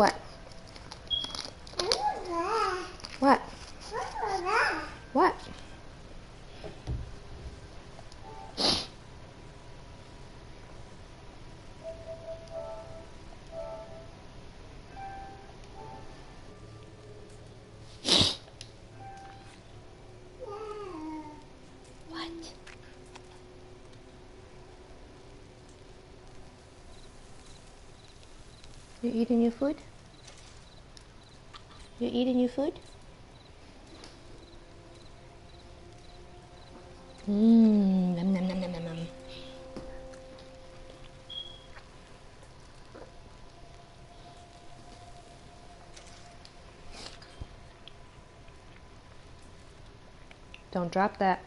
What? What? What? What? You eating your food? You eating your food? Nom nom nom nom nom nom. Don't drop that.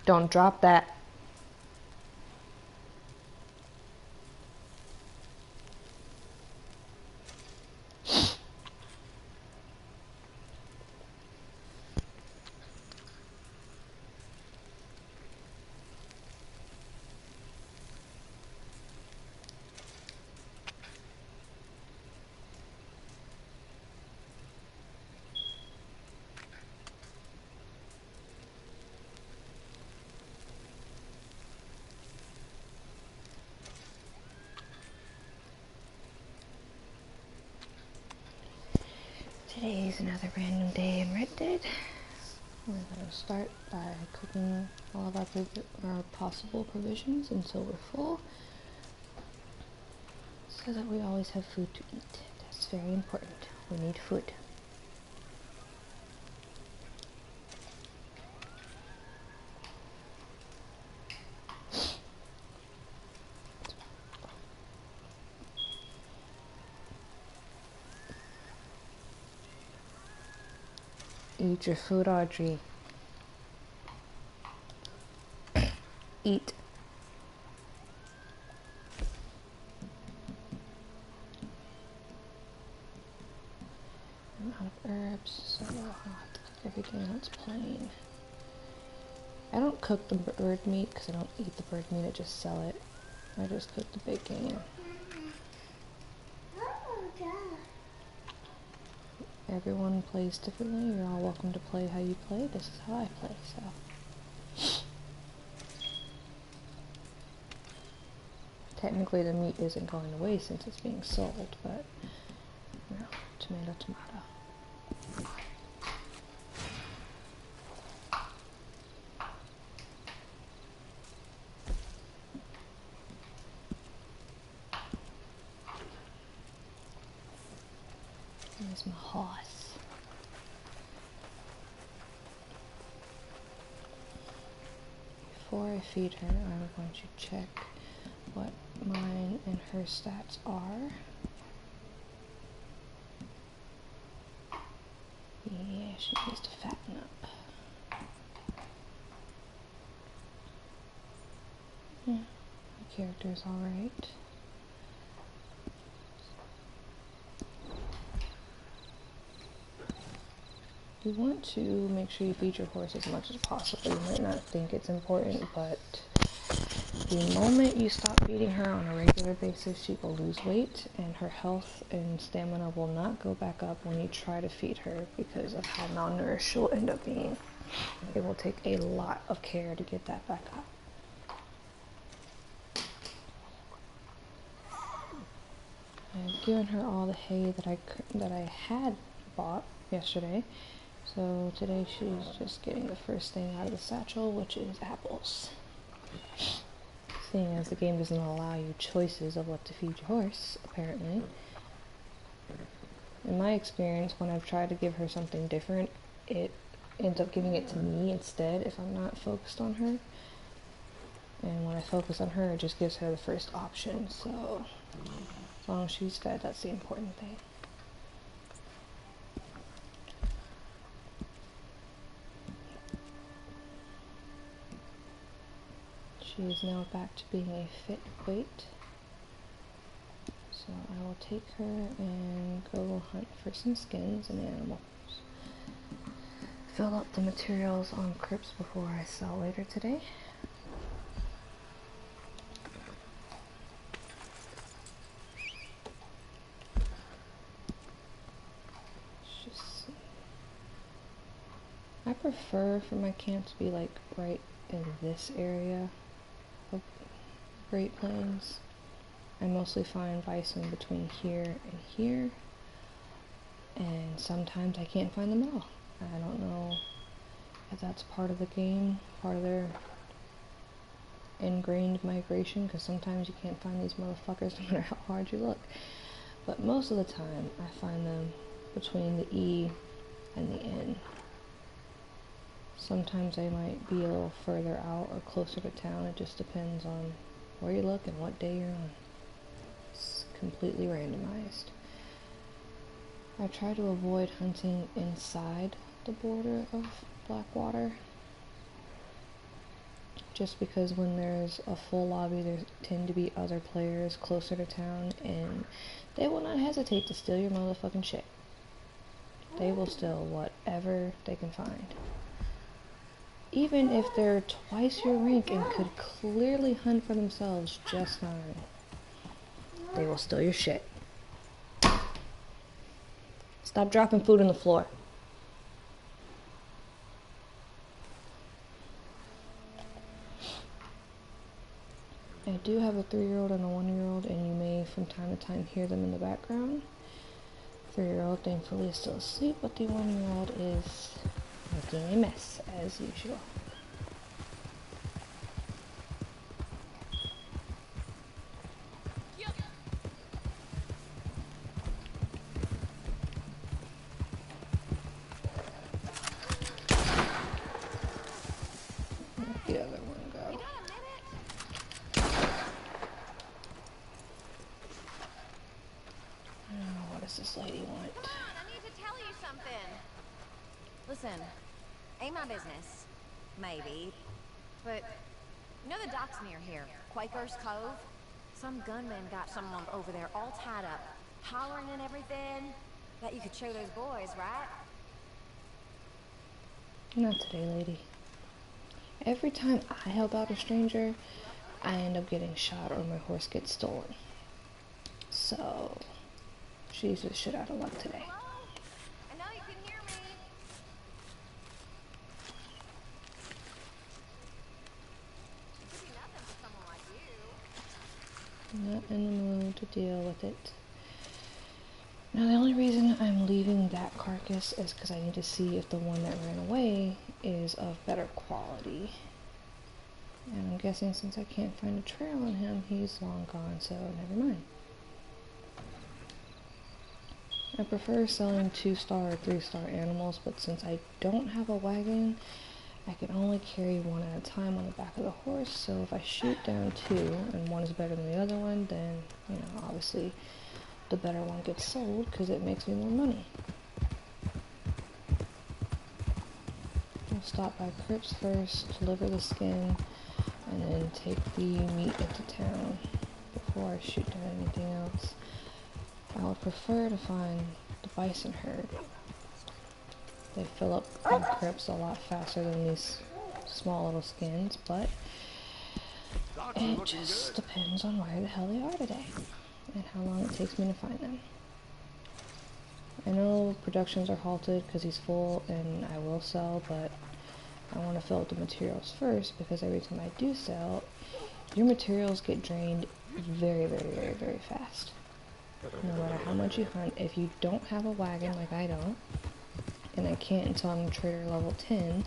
Don't drop that. Today is another random day in Red Dead. We're going to start by cooking all of our possible provisions until we're full, so that we always have food to eat. That's very important. We need food. Eat your food, Audrey. Eat. I'm out of herbs, so I'll have to cook everything else plain. I don't cook the bird meat because I don't eat the bird meat, I just sell it. I just cook the bacon. Everyone plays differently. You're all welcome to play how you play. This is how I play, so. Technically the meat isn't going away since it's being sold, but, you know, tomato, tomato. There's my horse. Before I feed her, I'm going to check what mine and her stats are. Yeah, she needs to fatten up. Yeah, the character's alright. You want to make sure you feed your horse as much as possible. You might not think it's important, but the moment you stop feeding her on a regular basis, she will lose weight, and her health and stamina will not go back up when you try to feed her because of how malnourished she'll end up being. It will take a lot of care to get that back up. I've given her all the hay that I had bought yesterday. So today she's just getting the first thing out of the satchel, which is apples. Seeing as the game doesn't allow you choices of what to feed your horse, apparently. In my experience, when I've tried to give her something different, it ends up giving it to me instead if I'm not focused on her. And when I focus on her, it just gives her the first option. So as long as she's fed, that's the important thing. She is now back to being a fit weight. So I will take her and go hunt for some skins and animals. Fill up the materials on crypts before I sell later today. I prefer for my camp to be like right in this area of Great Plains. I mostly find bison between here and here, and sometimes I can't find them at all. I don't know if that's part of the game, part of their ingrained migration, because sometimes you can't find these motherfuckers no matter how hard you look. But most of the time, I find them between the E and the N. Sometimes they might be a little further out or closer to town. It just depends on where you look and what day you're on. It's completely randomized. I try to avoid hunting inside the border of Blackwater, just because when there's a full lobby there tend to be other players closer to town, and they will not hesitate to steal your motherfucking shit. They will steal whatever they can find. Even if they're twice your rank and could clearly hunt for themselves just fine, they will steal your shit. Stop dropping food on the floor. I do have a 3-year-old and a 1-year-old, and you may from time to time hear them in the background. 3-year-old thankfully is still asleep, but the 1-year-old is making a mess as usual. Let the other one go. Oh, what does this lady want? Come on, I need to tell you something. Listen, ain't my business. Maybe. But, you know the docks near here? Quaker's Cove? Some gunman got someone over there all tied up, hollering and everything. Bet you could show those boys, right? Not today, lady. Every time I help out a stranger, I end up getting shot or my horse gets stolen. So, she's just shit out of luck today. Hello? I know you can hear me. Could be nothing for someone like you. I'm not in the mood to deal with it. Now, the only reason I'm leaving that carcass is because I need to see if the one that ran away is of better quality. And I'm guessing since I can't find a trail on him, he's long gone, so never mind. I prefer selling 2-star or 3-star animals, but since I don't have a wagon, I can only carry one at a time on the back of the horse, so if I shoot down 2 and one is better than the other one, then, you know, obviously the better one gets sold because it makes me more money. I'll stop by Crips first, deliver the skin, and then take the meat into town before I shoot down anything else. I would prefer to find the bison herd. They fill up in Crips a lot faster than these small little skins, but it just depends on where the hell they are today and how long it takes me to find them. I know productions are halted because he's full and I will sell, but I want to fill up the materials first because every time I do sell, your materials get drained very, very, very, very fast. No matter how much you hunt, if you don't have a wagon like I don't, and I can't until I'm trader level 10,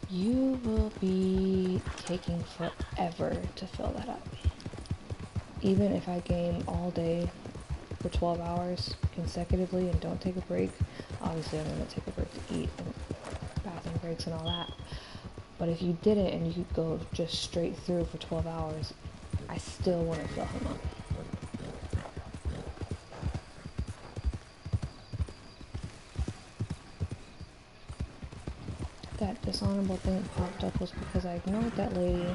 you will be taking forever to fill that up. Even if I game all day for 12 hours consecutively and don't take a break, obviously I'm going to take a break to eat and bathroom breaks and all that, but if you did it and you could go just straight through for 12 hours, I still want to fill him up. That dishonorable thing that popped up was because I ignored that lady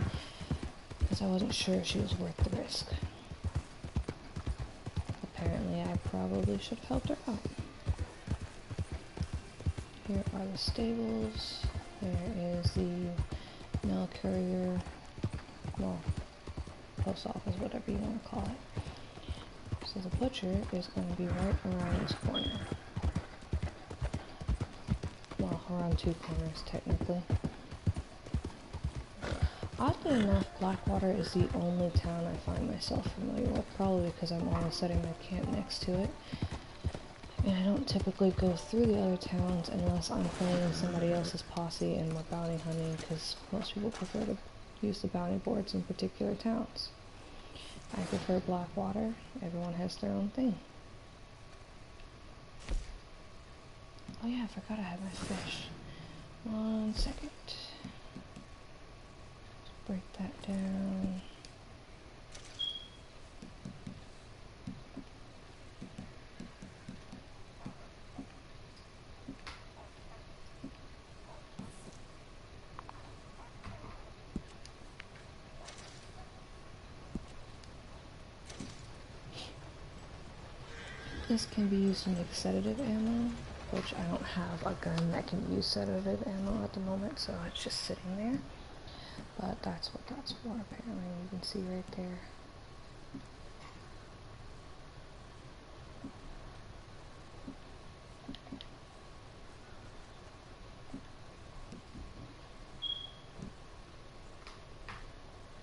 because I wasn't sure if she was worth the risk. Apparently I probably should have helped her out. Here are the stables. There is the mail courier, well, post office, whatever you want to call it. So the butcher is going to be right around this corner. Well, around 2 corners technically. Oddly enough, Blackwater is the only town I find myself familiar with, probably because I'm always setting my camp next to it. And I don't typically go through the other towns unless I'm playing in somebody else's posse and we're bounty hunting, because most people prefer to use the bounty boards in particular towns. I prefer Blackwater. Everyone has their own thing. Oh yeah, I forgot I had my fish. 1 second. Break that down. This can be used to make sedative ammo, which I don't have a gun that can use sedative ammo at the moment, so it's just sitting there. But that's what that's for, apparently. You can see right there.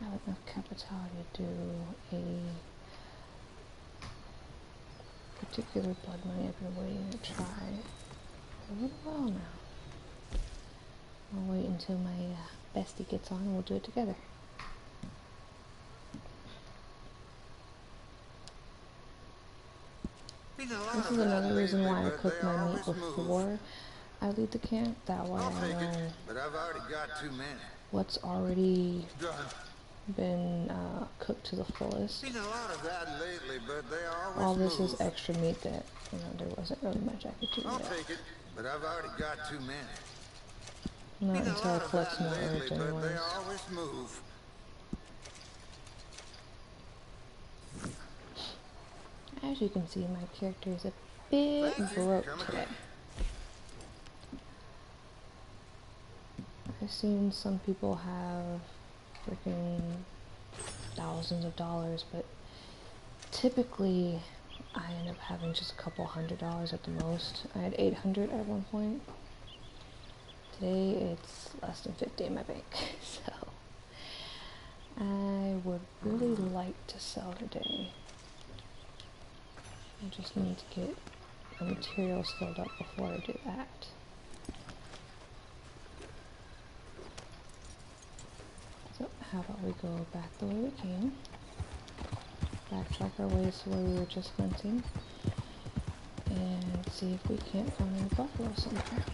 I have enough capital to do a particular blood money I've been waiting to try for a little while now. I'll wait until my bestie gets on and we'll do it together. This is another reason why I cook my meat before I leave the camp. That way I know what's already been cooked to the fullest. All this is extra meat that, you know, there wasn't really much I could do with it. But I've already got too many. Not until I collect some more herbs anyways. As you can see, my character is a bit broke today. I've seen some people have freaking thousands of dollars, but typically I end up having just a couple $100 at the most. I had 800 at one point. Today it's less than 50 in my bank, so I would really like to sell today. I just need to get the materials filled up before I do that. So how about we go back the way we came, backtrack our ways to where we were just hunting, and see if we can't find any buffalo somewhere.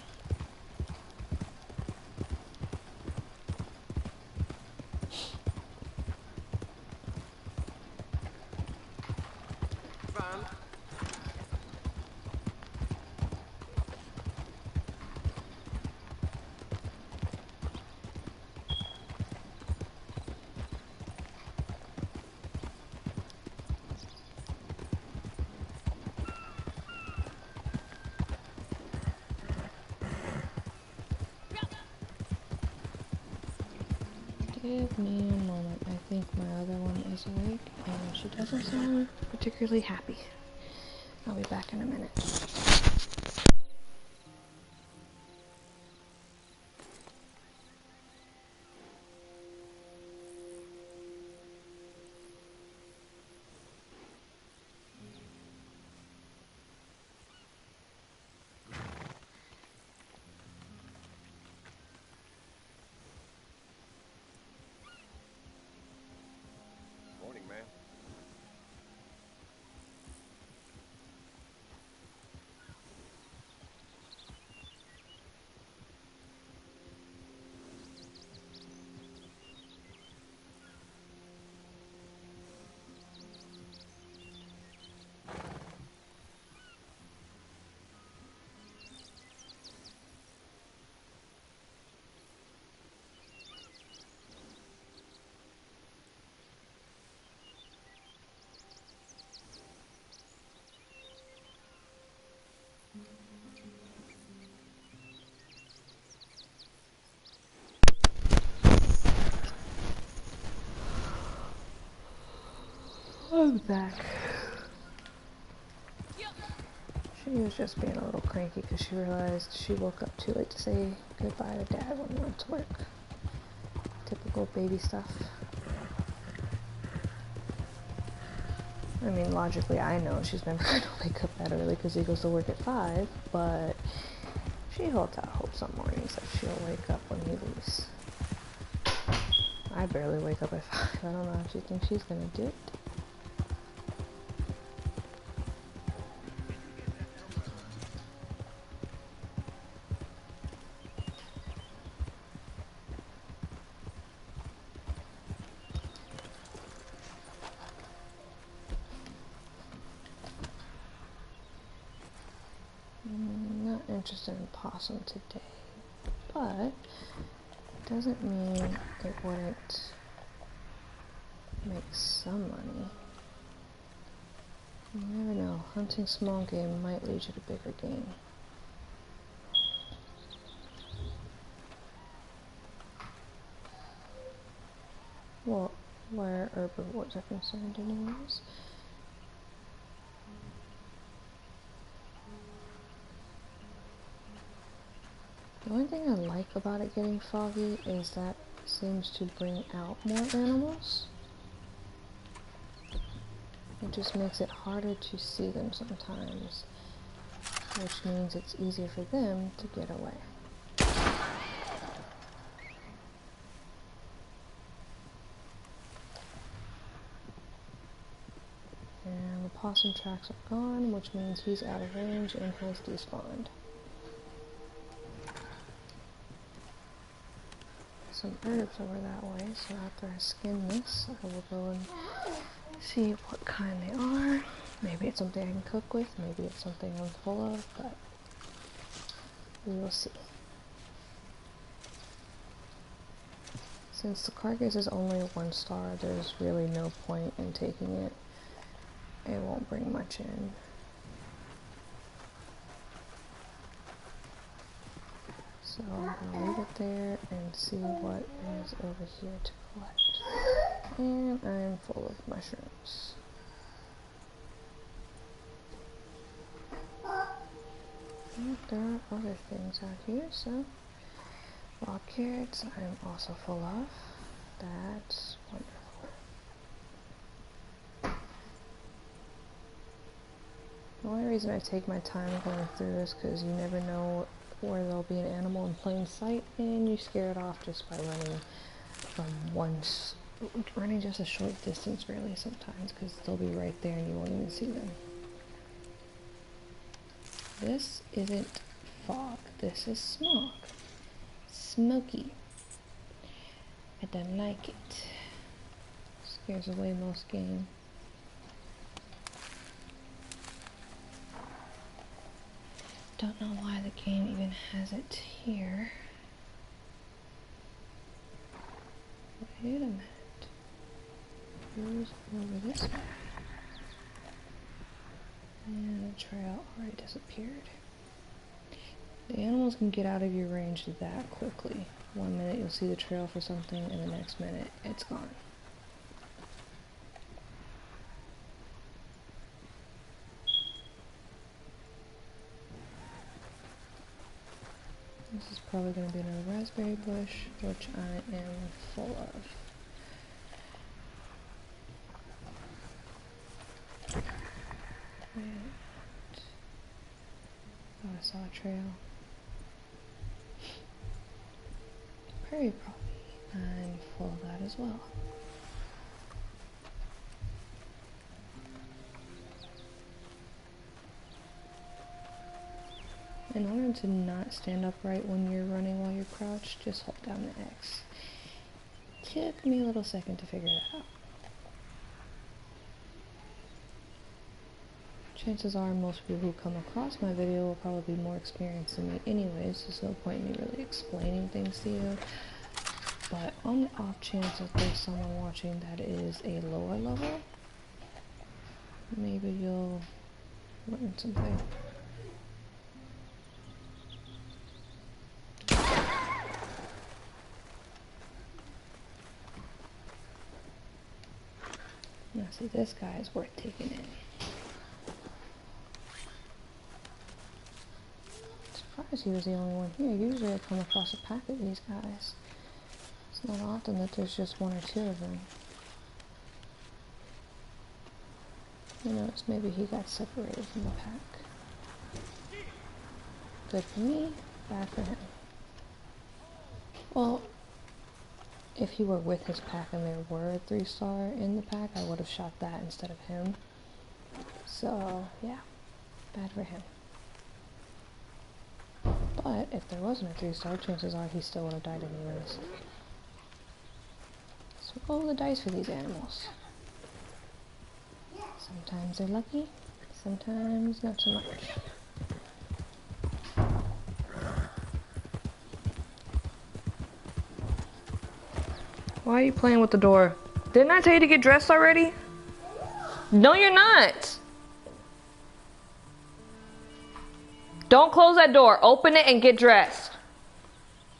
Give me a moment. I think my other one is awake and she doesn't sound particularly happy. I'll be back in a minute. I'm back. She was just being a little cranky because she realized she woke up too late to say goodbye to Dad when he went to work. Typical baby stuff. I mean, logically, I know she's never going to wake up that early because he goes to work at 5, but she holds out hope some mornings that she'll wake up when he leaves. I barely wake up at 5. I don't know how she thinks she's going to do it. Not interested in possum today, but doesn't mean it wouldn't make some money. You never know. Hunting small game might lead you to bigger game. Well, where herbivores are concerned anyways. The only thing I like about it getting foggy is that it seems to bring out more animals. It just makes it harder to see them sometimes, which means it's easier for them to get away. And the possum tracks are gone, which means he's out of range and has despawned. Some herbs over that way, so after I skin this, I will go and see what kind they are. Maybe it's something I can cook with, maybe it's something I'm full of, but we will see. Since the carcass is only 1 star, there's really no point in taking it. It won't bring much in. So I'm gonna leave it there and see what is over here to collect. And I'm full of mushrooms. And there are other things out here, so raw carrots I'm also full of. That's wonderful. The only reason I take my time going through this because you never know where there'll be an animal in plain sight, and you scare it off just by running just a short distance really sometimes, because they'll be right there and you won't even see them. This isn't fog, this is smog. Smoky. I don't like it. Scares away most game. Don't know why the game even has it here. Wait a minute. Who's over this way? And the trail already disappeared. The animals can get out of your range that quickly. 1 minute you'll see the trail for something, and the next minute it's gone. This is probably going to be another raspberry bush, which I am full of. And oh, I saw a trail. Prairie poppy. I'm full of that as well. In order to not stand upright when you're running while you're crouched, just hold down the X. Took me a little second to figure that out. Chances are most people who come across my video will probably be more experienced than me anyways. There's no point in me really explaining things to you. But on the off chance that there's someone watching that is a lower level, maybe you'll learn something. Now see, this guy is worth taking in. surprised he was the only one here. Usually I come across a pack of these guys. It's not often that there's just one or two of them. Who knows, maybe he got separated from the pack. Good for me, bad for him. Well, if he were with his pack and there were a 3-star in the pack, I would have shot that instead of him. So, yeah, bad for him. But if there wasn't a 3-star, chances are he still would have died anyways. So roll the dice for these animals. Sometimes they're lucky, sometimes not so much. Why are you playing with the door? Didn't I tell you to get dressed already? No, you're not. Don't close that door. Open it and get dressed.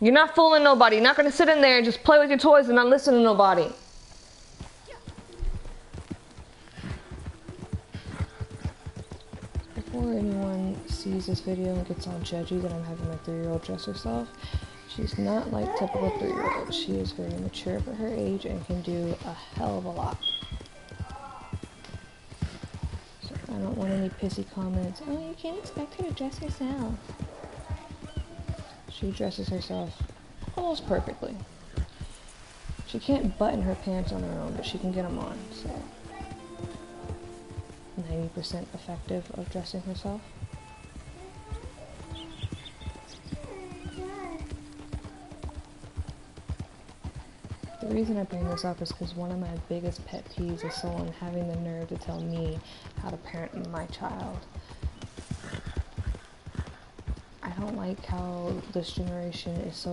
You're not fooling nobody. You're not going to sit in there and just play with your toys and not listen to nobody. Before anyone sees this video and gets all judgy that I'm having my 3-year-old dress herself, she's not like typical 3-year-old. She is very mature for her age and can do a hell of a lot. So I don't want any pissy comments. Oh, you can't expect her to dress herself. She dresses herself almost perfectly. She can't button her pants on her own, but she can get them on, so 90% effective of dressing herself. The reason I bring this up is because one of my biggest pet peeves is someone having the nerve to tell me how to parent my child. I don't like how this generation is so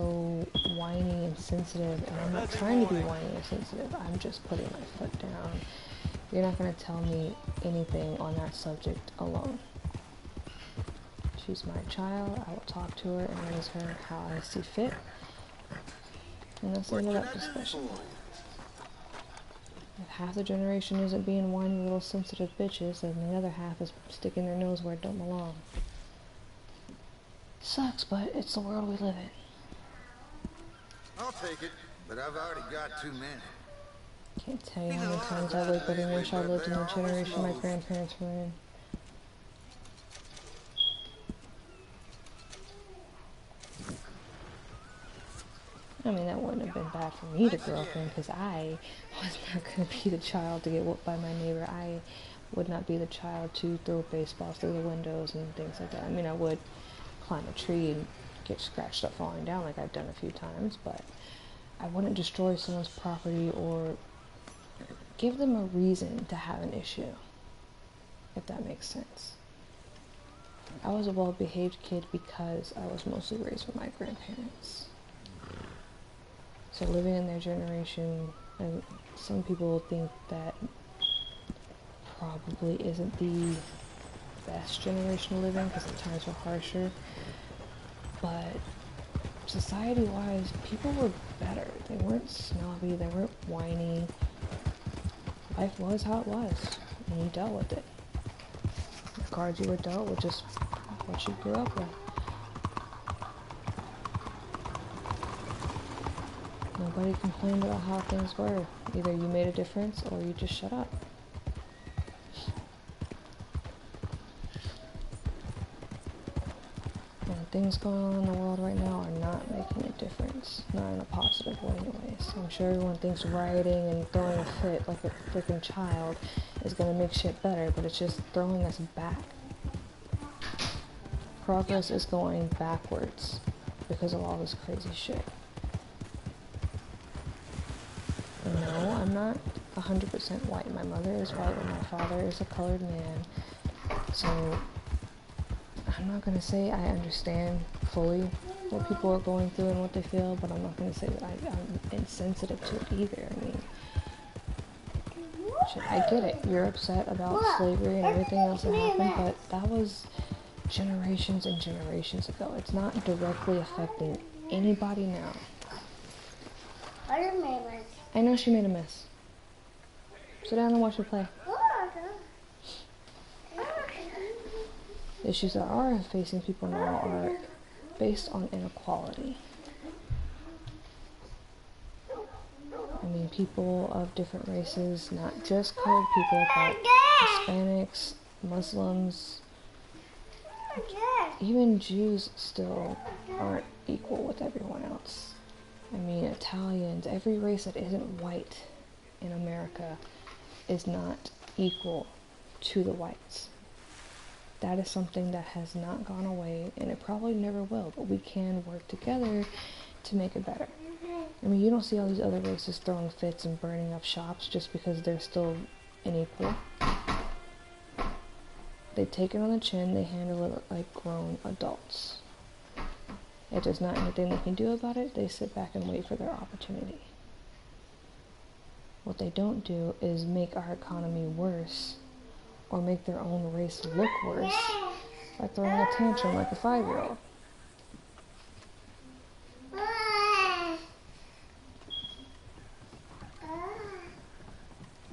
whiny and sensitive, and I'm not trying to be whiny or sensitive, I'm just putting my foot down. You're not going to tell me anything on that subject alone. She's my child, I will talk to her and raise her how I see fit. And that's the end of that discussion. If half the generation isn't being whiny little sensitive bitches, then the other half is sticking their nose where it don't belong. Sucks, but it's the world we live in. I'll take it, but I've already got too many. Can't tell you how many times I wake up and wish I lived in the generation my grandparents were in. I mean, that wouldn't have been bad for me to grow up in, because I was not going to be the child to get whooped by my neighbor. I would not be the child to throw baseballs through the windows and things like that. I mean, I would climb a tree and get scratched up falling down like I've done a few times, but I wouldn't destroy someone's property or give them a reason to have an issue, if that makes sense. I was a well-behaved kid because I was mostly raised with my grandparents. So living in their generation, and some people think that probably isn't the best generation to live in because the times were harsher. But society-wise, people were better. They weren't snobby, they weren't whiny. Life was how it was, and you dealt with it. The cards you were dealt with, just what you grew up with. Nobody complained about how things were. Either you made a difference or you just shut up. And things going on in the world right now are not making a difference. Not in a positive way anyways. I'm sure everyone thinks rioting and throwing a fit like a freaking child is going to make shit better, but it's just throwing us back. Progress is going backwards because of all this crazy shit. No, I'm not 100% white. My mother is white and my father is a colored man. So I'm not going to say I understand fully what people are going through and what they feel, but I'm not going to say that I'm insensitive to it either. I mean, shit, I get it. You're upset about slavery and everything else that happened, but that was generations and generations ago. It's not directly affecting anybody now. I know she made a mess. Sit down and watch her play. Issues that are facing people now are based on inequality. I mean, people of different races, not just colored people, but Hispanics, Muslims, even Jews still aren't equal with everyone else. I mean, Italians, every race that isn't white in America is not equal to the whites. That is something that has not gone away, and it probably never will, but we can work together to make it better. I mean, you don't see all these other races throwing fits and burning up shops just because they're still unequal. They take it on the chin, they handle it like grown adults. If there's not anything they can do about it, they sit back and wait for their opportunity. What they don't do is make our economy worse or make their own race look worse by throwing a tantrum like a 5-year-old.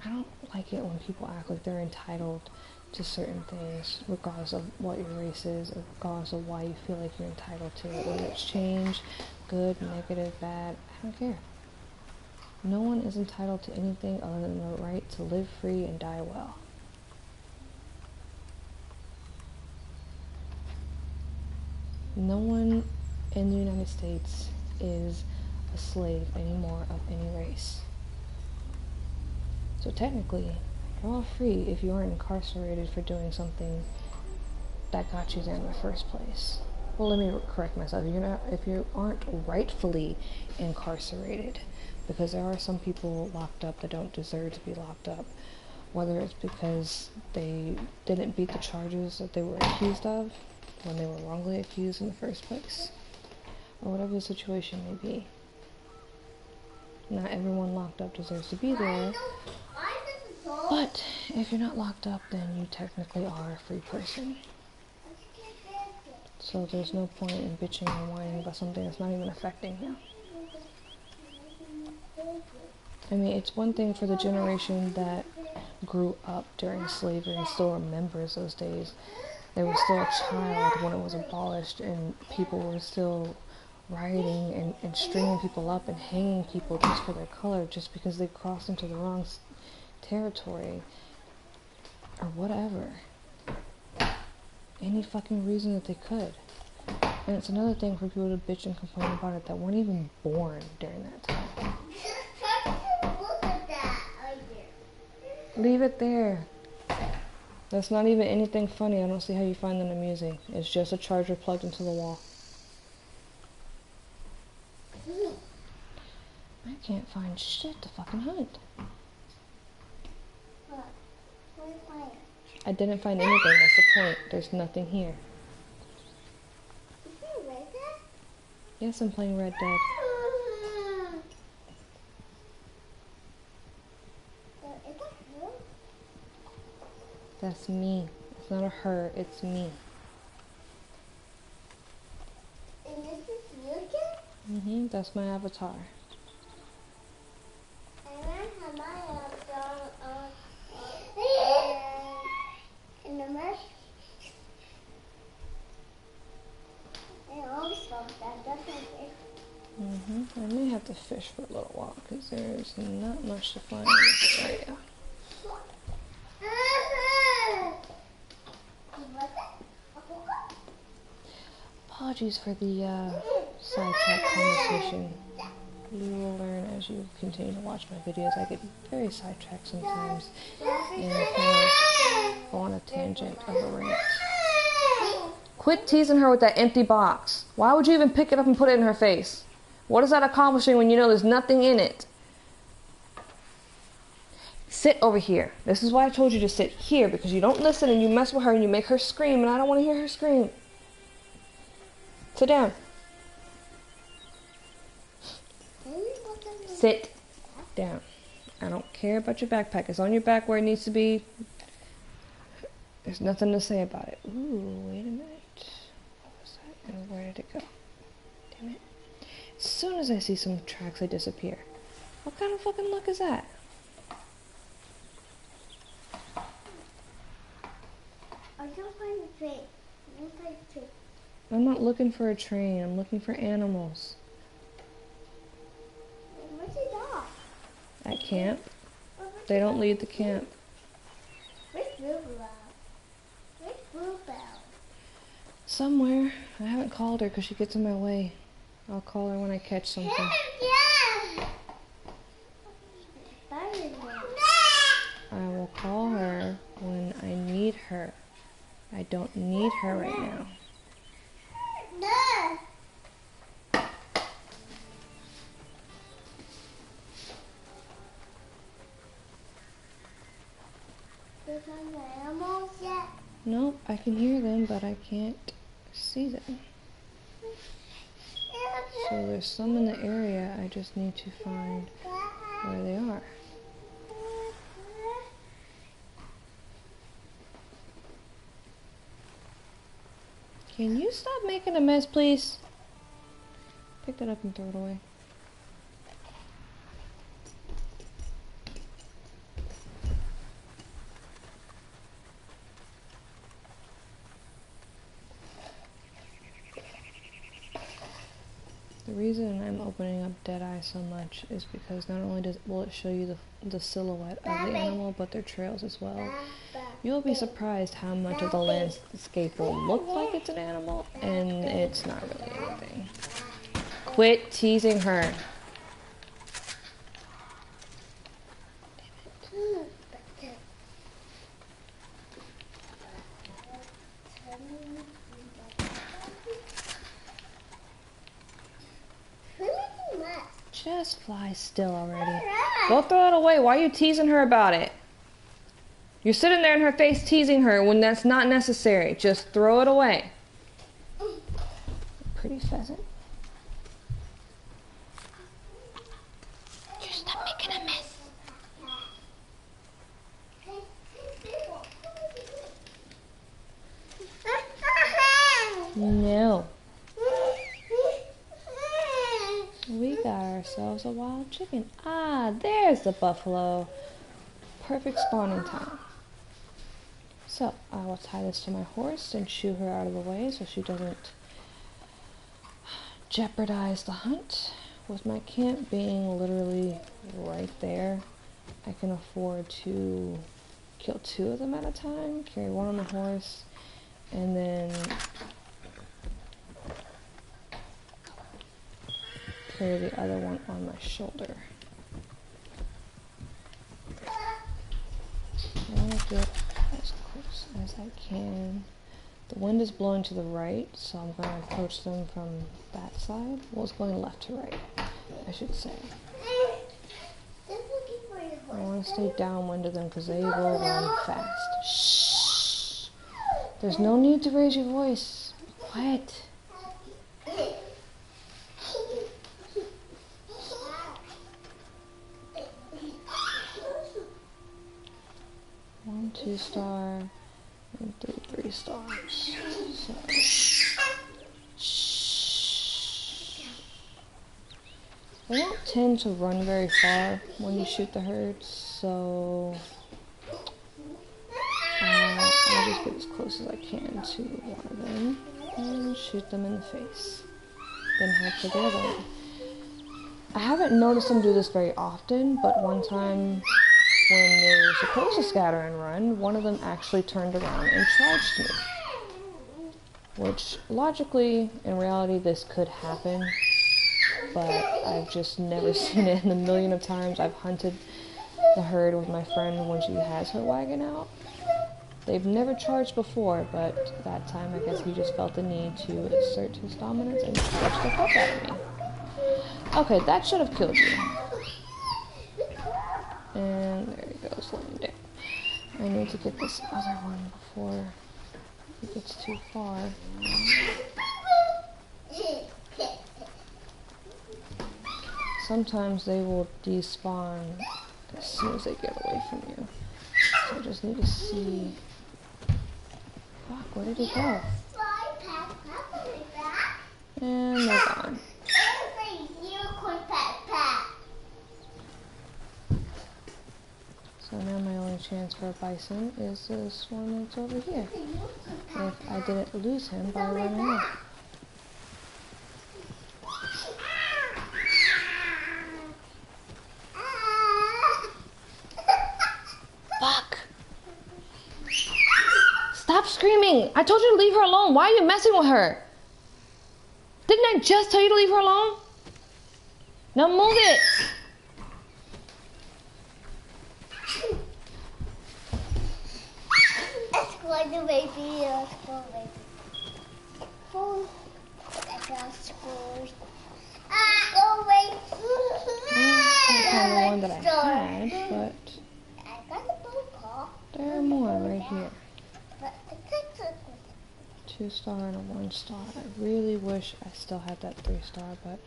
I don't like it when people act like they're entitled to certain things, regardless of what your race is, or regardless of why you feel like you're entitled to it. Whether it's change, good, negative, bad, I don't care. No one is entitled to anything other than the right to live free and die well. No one in the United States is a slave anymore of any race. So technically, you're all free if you aren't incarcerated for doing something that got you there in the first place. Well, let me correct myself. If you aren't rightfully incarcerated, because there are some people locked up that don't deserve to be locked up, whether it's because they didn't beat the charges that they were accused of when they were wrongly accused in the first place, or whatever the situation may be. Not everyone locked up deserves to be there, but if you're not locked up, then you technically are a free person. So there's no point in bitching and whining about something that's not even affecting you. I mean, it's one thing for the generation that grew up during slavery and still remembers those days. They were still a child when it was abolished, and people were still rioting and stringing people up and hanging people just for their color, just because they crossed into the wrong territory or whatever. Any fucking reason that they could. And it's another thing for people to bitch and complain about it that weren't even born during that time. Leave it there. That's not even anything funny. I don't see how you find that amusing. It's just a charger plugged into the wall. I can't find shit to fucking hunt. I didn't find anything. That's the point. There's nothing here. Yes, I'm playing Red Dead. That's me. It's not a her, it's me. And this is you again? That's my avatar. And I have my avatar in the mesh. And always love that, definitely. I may have to fish for a little while because there's not much to find in this area. Apologies for the sidetrack conversation. You will learn as you continue to watch my videos. I get very sidetracked sometimes and kind of go on a tangent of a rant. Quit teasing her with that empty box. Why would you even pick it up and put it in her face? What is that accomplishing when you know there's nothing in it? Sit over here. This is why I told you to sit here, because you don't listen and you mess with her and you make her scream, and I don't want to hear her scream. Sit down. Sit down. I don't care about your backpack. It's on your back where it needs to be. There's nothing to say about it. Ooh, wait a minute. What was that? And where did it go? Damn it. As soon as I see some tracks, I disappear. What kind of fucking luck is that? I can't find the tree. I'm not looking for a train. I'm looking for animals. Where's the dog? At camp. They don't leave the camp. Where's Bluebell? Where's Bluebell? Somewhere. I haven't called her because she gets in my way. I'll call her when I catch something. Yeah. I will call her when I need her. I don't need her right now. No. There's no animals yet. Nope, I can hear them, but I can't see them. So there's some in the area. I just need to find where they are. Can you stop making a mess, please? Pick that up and throw it away. The reason I'm opening up Deadeye so much is because not only will it show you the silhouette of the animal, but their trails as well. You'll be surprised how much of the landscape will look like it's an animal, and it's not really anything. Quit teasing her. Just fly still already. Go throw it away. Why are you teasing her about it? You're sitting there in her face teasing her when that's not necessary. Just throw it away. Pretty pheasant. Just stop making a mess. No. We got ourselves a wild chicken. Ah, there's the buffalo. Perfect spawning time. So, I will tie this to my horse and shoo her out of the way so she doesn't jeopardize the hunt. With my camp being literally right there, I can afford to kill 2 of them at a time, carry one on the horse, and then carry the other one on my shoulder. I want to get as close as I can. The wind is blowing to the right, so I'm going to approach them from that side. Well, it's going left to right, I should say. I want to stay downwind of them because they will run fast. Shh! There's no need to raise your voice. Be quiet. One, 2 star, and 3 stars. So, shh. They don't tend to run very far when you shoot the herd, so I'll just get as close as I can to one of them and shoot them in the face. Then head for the other one. I haven't noticed them do this very often, but one time when they were supposed to scatter and run, one of them actually turned around and charged me. Which, logically, in reality, this could happen, but I've just never seen it in the million of times I've hunted the herd with my friend when she has her wagon out. They've never charged before, but that time I guess he just felt the need to assert his dominance and charged the fuck out of me. Okay, that should have killed you. And there he goes, laying down. I need to get this other one before he gets too far. Sometimes they will despawn as soon as they get away from you. So I just need to see. Fuck, where did he go? And they're gone. So now my only chance for a bison is this one that's over here. If I didn't lose him by running off. doing? I told you to leave her alone. Why are you messing with her? Didn't I just tell you to leave her alone? Now move it. Let's go to baby. Let's go, baby. Oh, I got scores. Go away. That's not the one that I had, but I got a blue call. there are more right here. But I picked it. 2-star and a 1-star. I really wish I still had that 3-star, but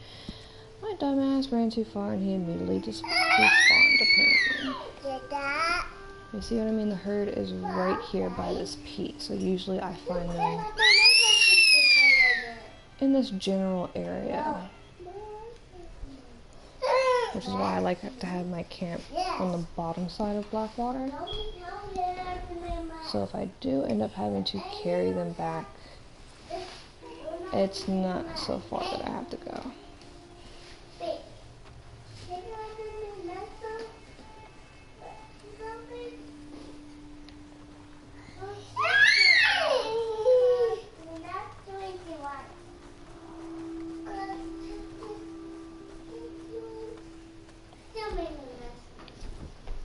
my dumbass ran too far and he immediately just respawned apparently. Get that? You see what I mean? The herd is right here by this peak, so usually I find them in this general area, which is why I like to have my camp on the bottom side of Blackwater. So if I do end up having to carry them back, it's not so far that I have to go.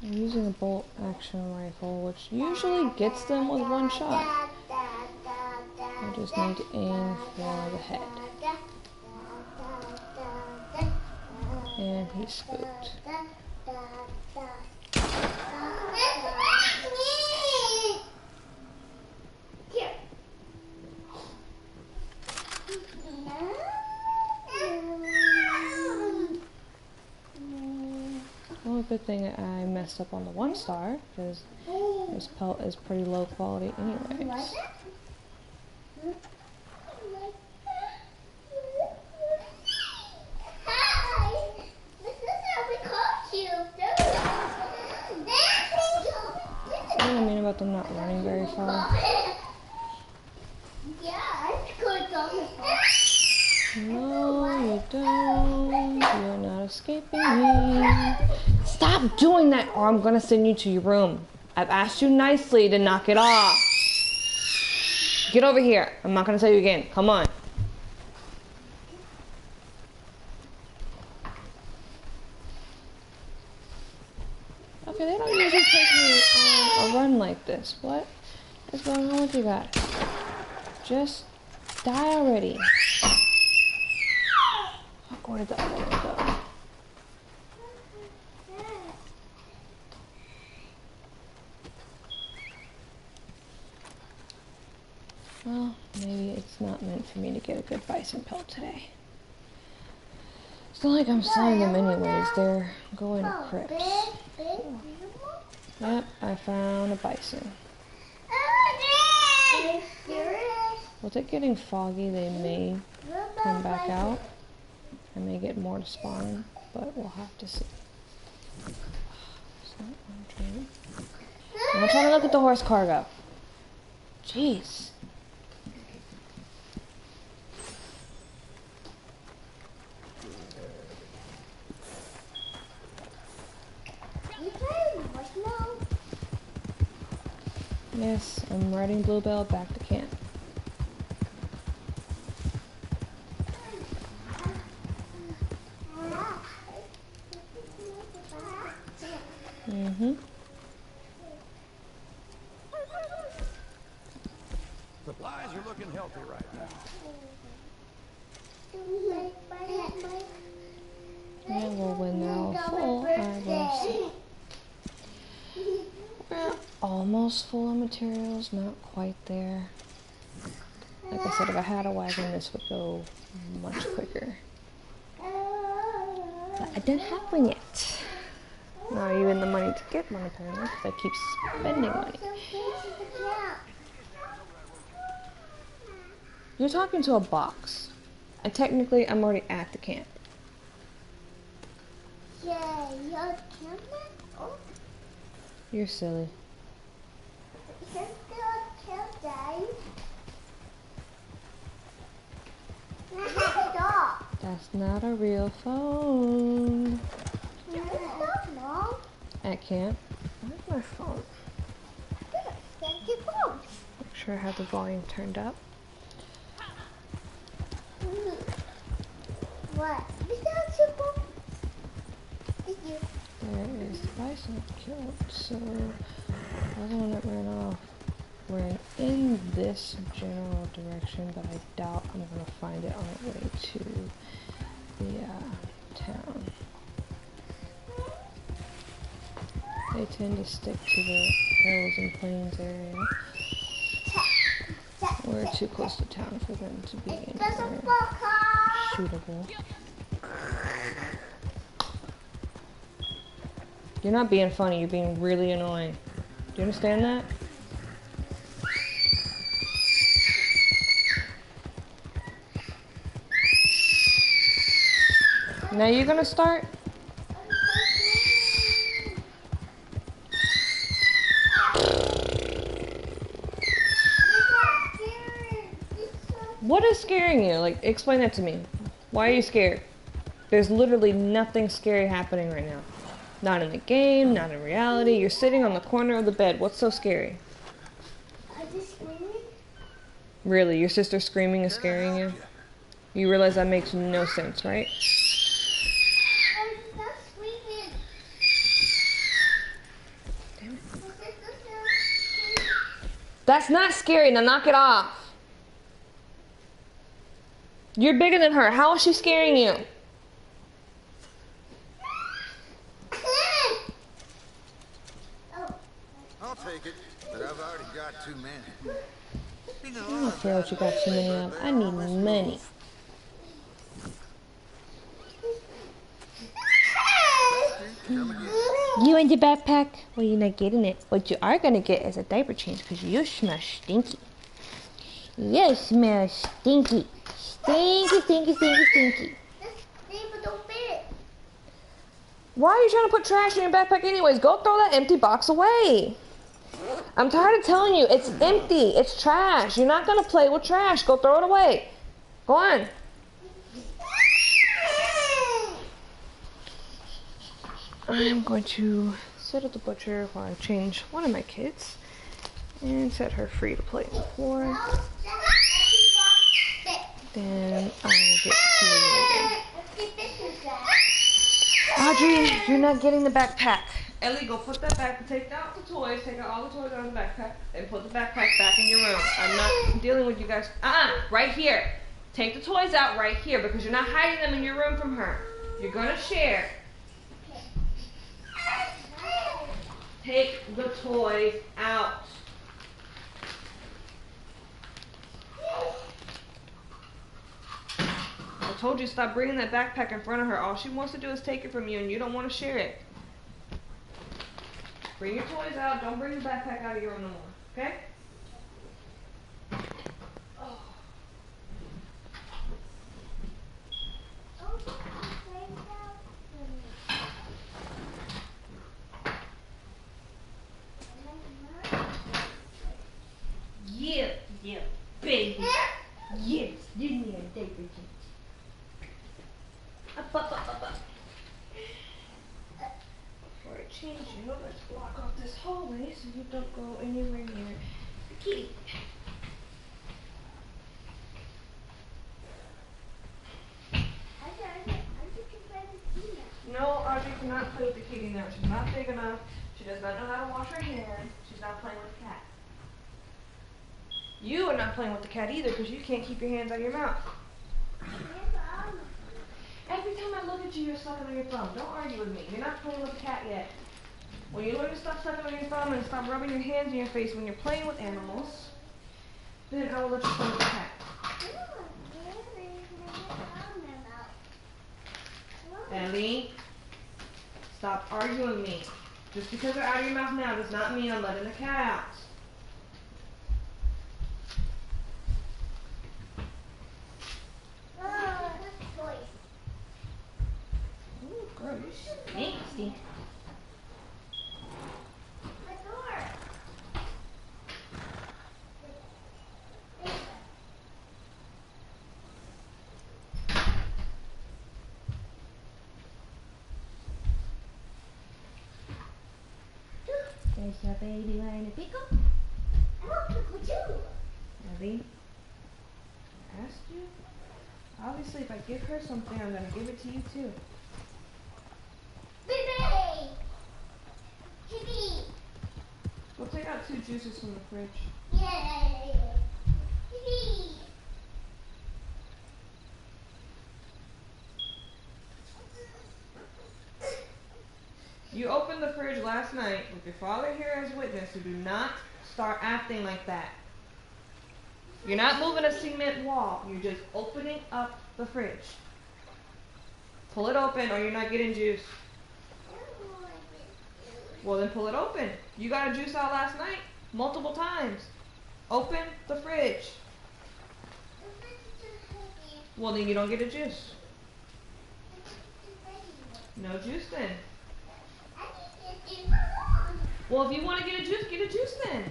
I'm using a bolt action rifle, which usually gets them with 1 shot. I just need to aim for the head. And he's spooked. Well, good thing I messed up on the 1-star, because this pelt is pretty low quality anyways. You know what I mean about them not running very far? No, you don't. You're not escaping me. Stop doing that or I'm gonna send you to your room. I've asked you nicely to knock it off. Get over here. I'm not gonna tell you again. Come on. Okay, they don't usually take me on a run like this. What is going on with you guys? Just die already. Where did the other one go? Well, maybe it's not meant for me to get a good bison pelt today. It's not like I'm selling them anyways. They're going to crypts. Yep, I found a bison. With it getting foggy, they may come back out. I may get more to spawn, but we'll have to see. I'm not trying to look at the horse cargo. Jeez. Yes, I'm riding Bluebell back to camp. Supplies are looking healthy right now. Yeah, well, when they're all full, I will see. We're almost full of materials, not quite there. Like I said, if I had a wagon, this would go much quicker. But I didn't have one yet. Not even the money to get one, apparently, because I keep spending money. You're talking to a box. And technically, I'm already at the camp. Yeah, you're camping? Oh. You're silly. You're still camp, Daddy. Stop. That's not a real phone. Stop, Mom. At camp? Where's my phone? Thank you, phone. Make sure I have the volume turned up. What? Is that simple? Thank you. There is the bison killed, so the one that ran off. We're in this general direction, but I doubt I'm gonna find it on the way to the town. They tend to stick to the hills and plains area. We're too close to town for them to be anywhere shootable. You're not being funny, you're being really annoying. Do you understand that? Now you're gonna start? What is scaring you? Like, explain that to me. Why are you scared? There's literally nothing scary happening right now. Not in the game, not in reality. You're sitting on the corner of the bed. What's so scary? Are they screaming? Really? Your sister screaming is scaring you? You realize that makes no sense, right? I'm not screaming. Damn it. My sister's not screaming. That's not scary. Now knock it off. You're bigger than her. How is she scaring you? I'll take it, but I've already got too many. You know, I don't care what you got too many of. I need money. Come again. You and your backpack? Well, you're not getting it. What you are going to get is a diaper change because you smell stinky. You smell stinky. Stinky, stinky, stinky, stinky. Why are you trying to put trash in your backpack anyways? Go throw that empty box away. I'm tired of telling you, it's empty. It's trash. You're not going to play with trash. Go throw it away. Go on. I'm going to sit at the butcher while I change one of my kids and set her free to play on the floor. Then I will get to you again. Audrey, you're not getting the backpack. Ellie, go put that back. Take out the toys. Take out all the toys out of the backpack and put the backpack back in your room. I'm not dealing with you guys. Right here. Take the toys out right here because you're not hiding them in your room from her. You're gonna share. Take the toys out. I told you stop bringing that backpack in front of her. All she wants to do is take it from you and you don't want to share it. Bring your toys out. Don't bring the backpack out of your room no more. Okay? Oh. Yeah, baby. Yes, give me a diaper change. Up. Before I change you, let's block off this hallway so you don't go anywhere near the kitty. No, Audrey cannot play with the kitty now. She's not big enough. She does not know how to wash her hands. She's not playing with the cat. You are not playing with the cat either because you can't keep your hands out of your mouth. Every time I look at you, you're sucking on your thumb. Don't argue with me. You're not playing with the cat yet. When you learn to stop sucking on your thumb and stop rubbing your hands in your face when you're playing with animals, then I will let you play with the cat. Ellie, stop arguing with me. Just because they're out of your mouth now does not mean I'm letting the cat out. Ooh, gross. Nasty. There's your baby wearing a pickle. Abby, I asked you. Obviously, if I give her something, I'm gonna give it to you too. Baby! Kitty! Go take out 2 juices from the fridge. Yay! Kitty! You opened the fridge last night with your father here as witness, so do not start acting like that. You're not moving a cement wall. You're just opening up the fridge. Pull it open or you're not getting juice. Well, then pull it open. You got a juice out last night multiple times. Open the fridge. Well, then you don't get a juice. No juice then. Well, if you want to get a juice then.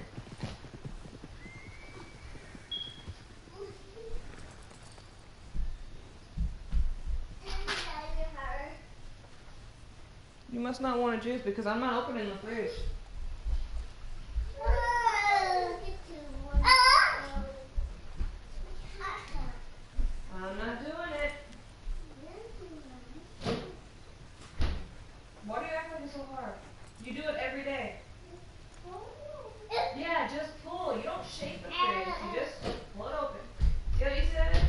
You must not want a juice because I'm not opening the fridge. I'm not doing it. Why do you act like it's so hard? You do it every day. Yeah, just pull. You don't shake the fridge. You just pull it open. See how easy that is?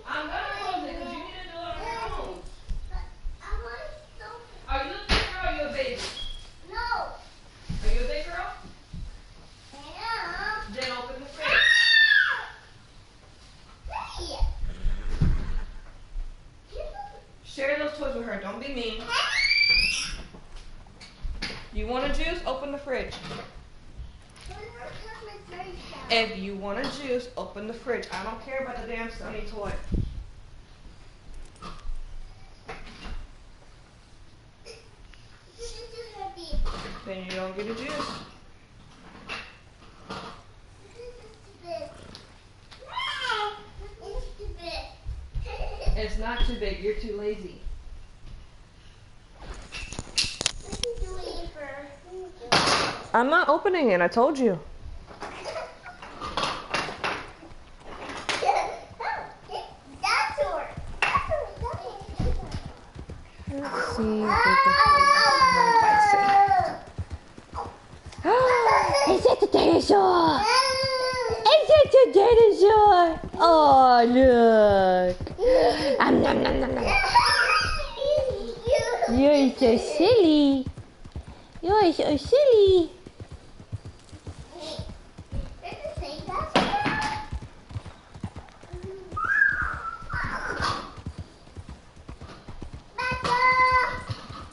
I'm gonna close it because you need to do it on your own. Are you a big girl or are you a baby? No. Are you a big girl? Yeah. Then open the fridge. Share those toys with her. Don't be mean. You want a juice? Open the fridge. If you want a juice, open the fridge. I don't care about the damn Sunny toy. Then you don't get a juice. It's not too big. You're too lazy. I'm not opening it. I told you. Let's see if we can find Bison. Is it the dinosaur? Is it the dinosaur? Oh, look. Nom, nom, nom, nom, nom. You're so silly. You're so silly.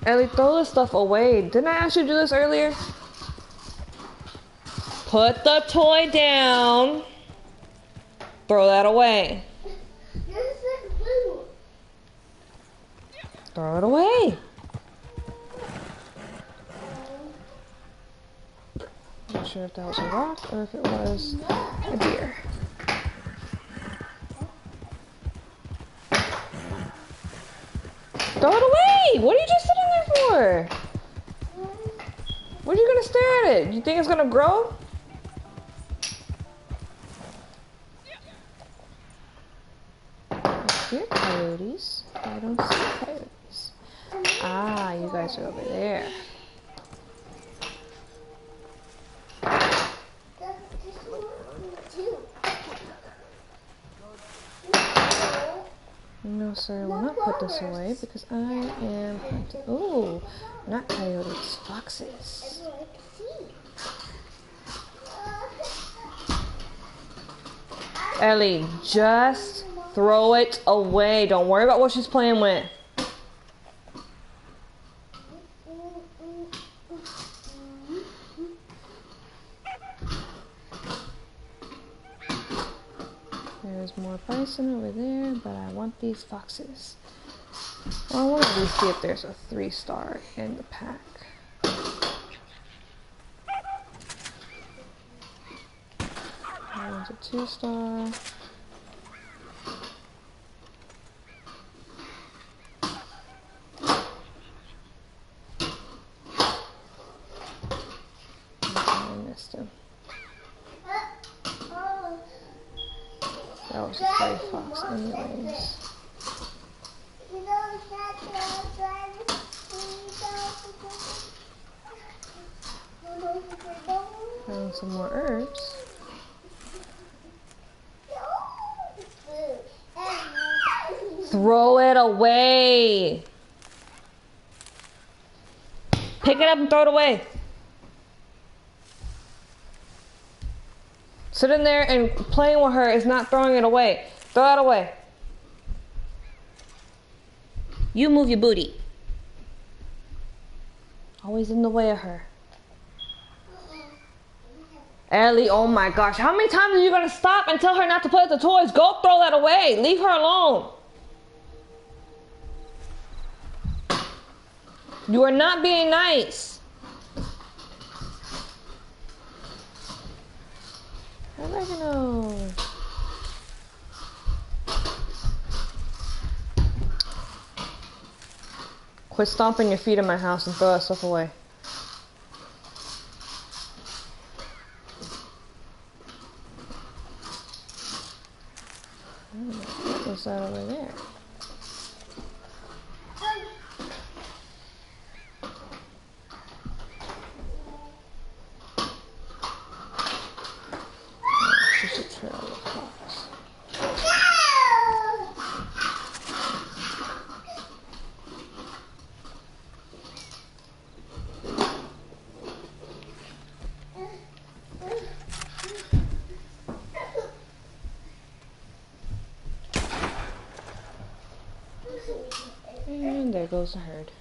Ellie, throw this stuff away. Didn't I ask you to do this earlier? Put the toy down. Throw that away. Throw it away. I'm not sure if that was a rock or if it was a deer. Throw it away! What are you just sitting there for? What are you gonna stare at it? You think it's gonna grow? I hear coyotes. I don't see coyotes. Ah, you guys are over there. No, sir, I will not put this away because I am hunting. Oh, not coyotes, foxes. Ellie, just throw it away. Don't worry about what she's playing with. There's more bison over there, but I want these foxes. Well, I want to at least see if there's a 3-star in the pack. That one's a 2-star. I missed him. was a gray fox anyways. Found some more herbs. Throw it away. Pick it up and throw it away. Sitting there and playing with her is not throwing it away. Throw it away. You move your booty. Always in the way of her. Ellie, oh my gosh. How many times are you going to stop and tell her not to play with the toys? Go throw that away. Leave her alone. You are not being nice. Oregano. Quit stomping your feet in my house and throw that stuff away. What's that over there? And there goes the herd.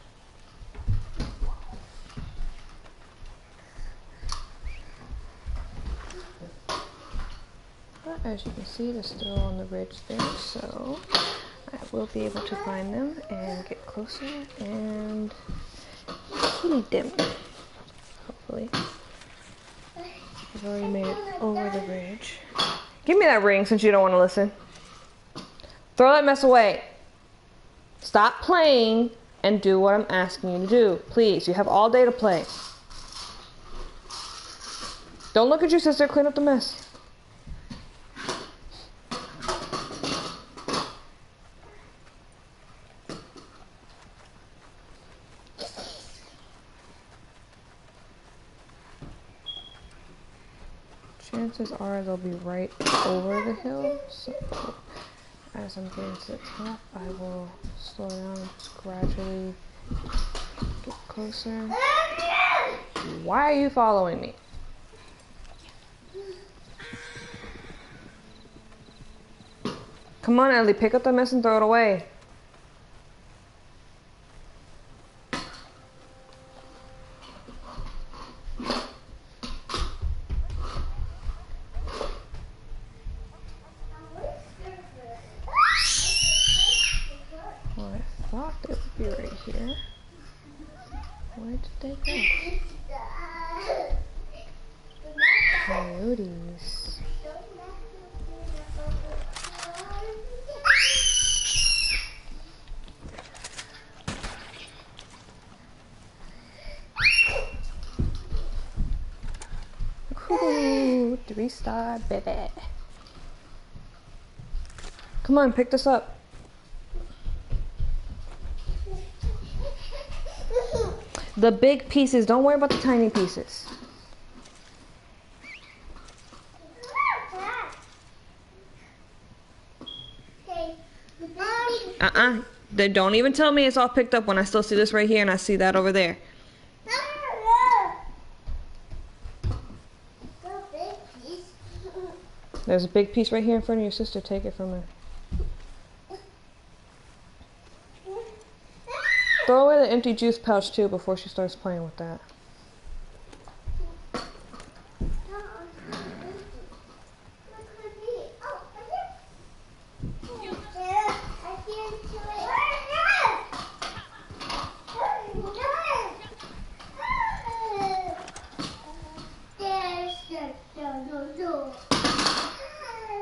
But as you can see, they're still on the ridge there, so I will be able to find them and get closer and feed them. Hopefully. I've already made it over the ridge. Give me that ring since you don't want to listen. Throw that mess away. Stop playing and do what I'm asking you to do. Please, you have all day to play. Don't look at your sister, clean up the mess. Chances are they'll be right over the hill, so as I'm getting to the top, I will slow down and just gradually get closer. Why are you following me? Come on, Ellie, pick up the mess and throw it away. I thought they would be right here. Where did they go? Coyotes. Ooh, 3-star baby. Come on, pick this up. The big pieces, don't worry about the tiny pieces. Don't even tell me it's all picked up when I still see this right here and I see that over there. There's a big piece right here in front of your sister. Take it from her. Throw away the empty juice pouch too before she starts playing with that.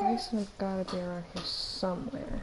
Bryson has got to be around here somewhere.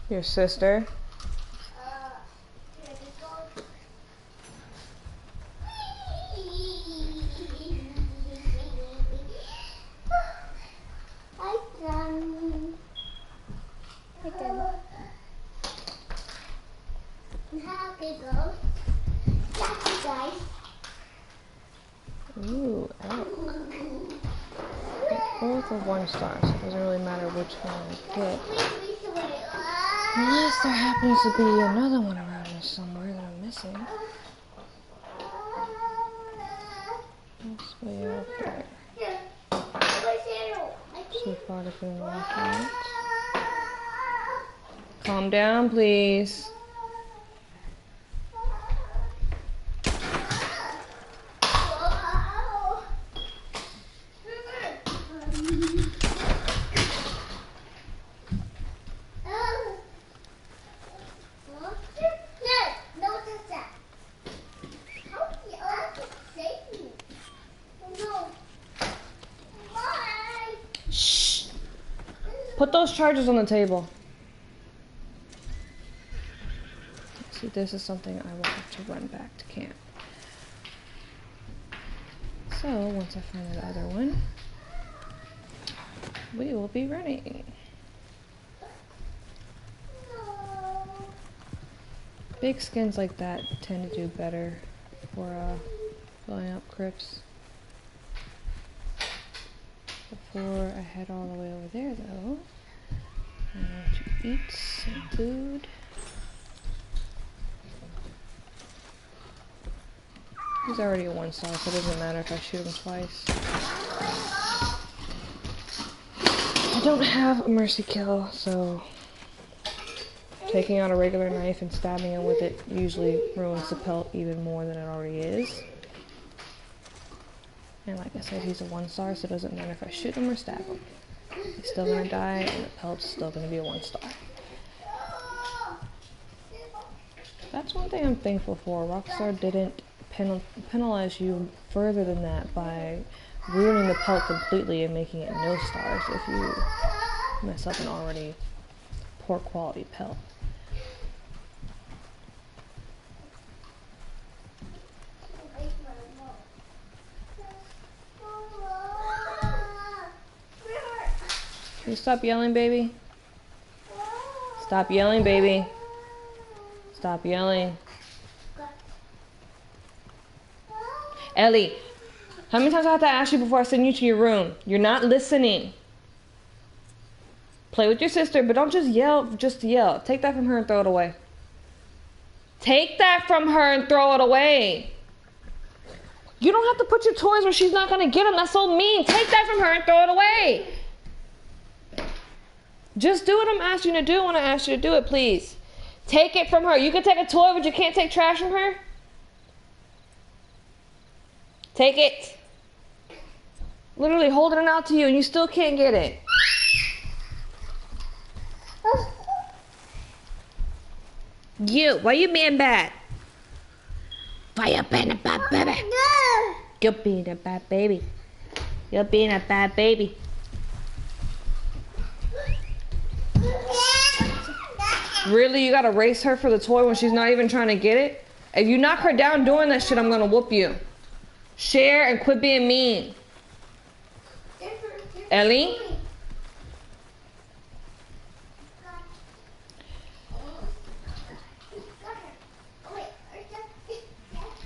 Your sister. Ooh, elk. Both are 1 star, so it doesn't really matter which one I get. Unless there happens to be another one around here somewhere that I'm missing. That's way out there. So far to been walking it. Calm down, please. Shh. Put those chargers on the table. See, this is something I will have to run back to camp. So, once I find the other one, we will be running. Big skins like that tend to do better for filling up crypts. Before I head all the way over there, though, I want to eat some food. He's already a 1 star, so it doesn't matter if I shoot him twice. I don't have a mercy kill, so taking out a regular knife and stabbing him with it usually ruins the pelt even more than it already is. And like I said, he's a 1 star, so it doesn't matter if I shoot him or stab him. He's still gonna die, and the pelt's still gonna be a 1 star. That's one thing I'm thankful for. Rockstar didn't penalize you further than that by ruining the pelt completely and making it no stars if you mess up an already poor quality pelt. Can you stop yelling, baby? Stop yelling, baby. Stop yelling. Ellie, how many times do I have to ask you before I send you to your room? You're not listening. Play with your sister, but don't just yell. Take that from her and throw it away. Take that from her and throw it away. You don't have to put your toys where she's not going to get them. That's so mean. Take that from her and throw it away. Just do what I'm asking you to do when I ask you to do it, please. Take it from her. You can take a toy, but you can't take trash from her? Take it. Literally holding it out to you and you still can't get it. You, why you being bad? Why you being a bad baby? You're being a bad baby. You're being a bad baby. Really, you gotta race her for the toy when she's not even trying to get it? If you knock her down doing that shit, I'm gonna whoop you. Share and quit being mean. Ellie?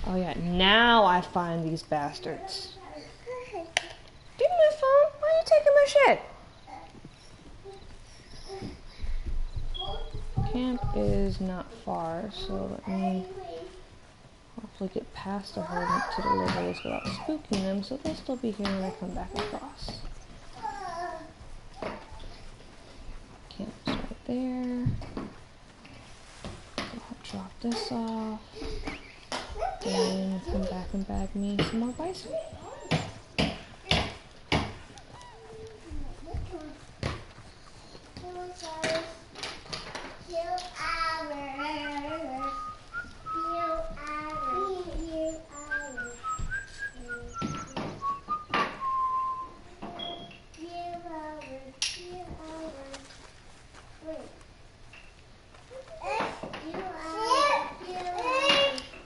Oh yeah, now I find these bastards. Give me my phone. Why are you taking my shit? Camp is not far, so let me hopefully get past the herd to deliver this without spooking them, so they'll still be here when I come back across. Camp's right there. I'll drop this off. And come back and bag me some more bison.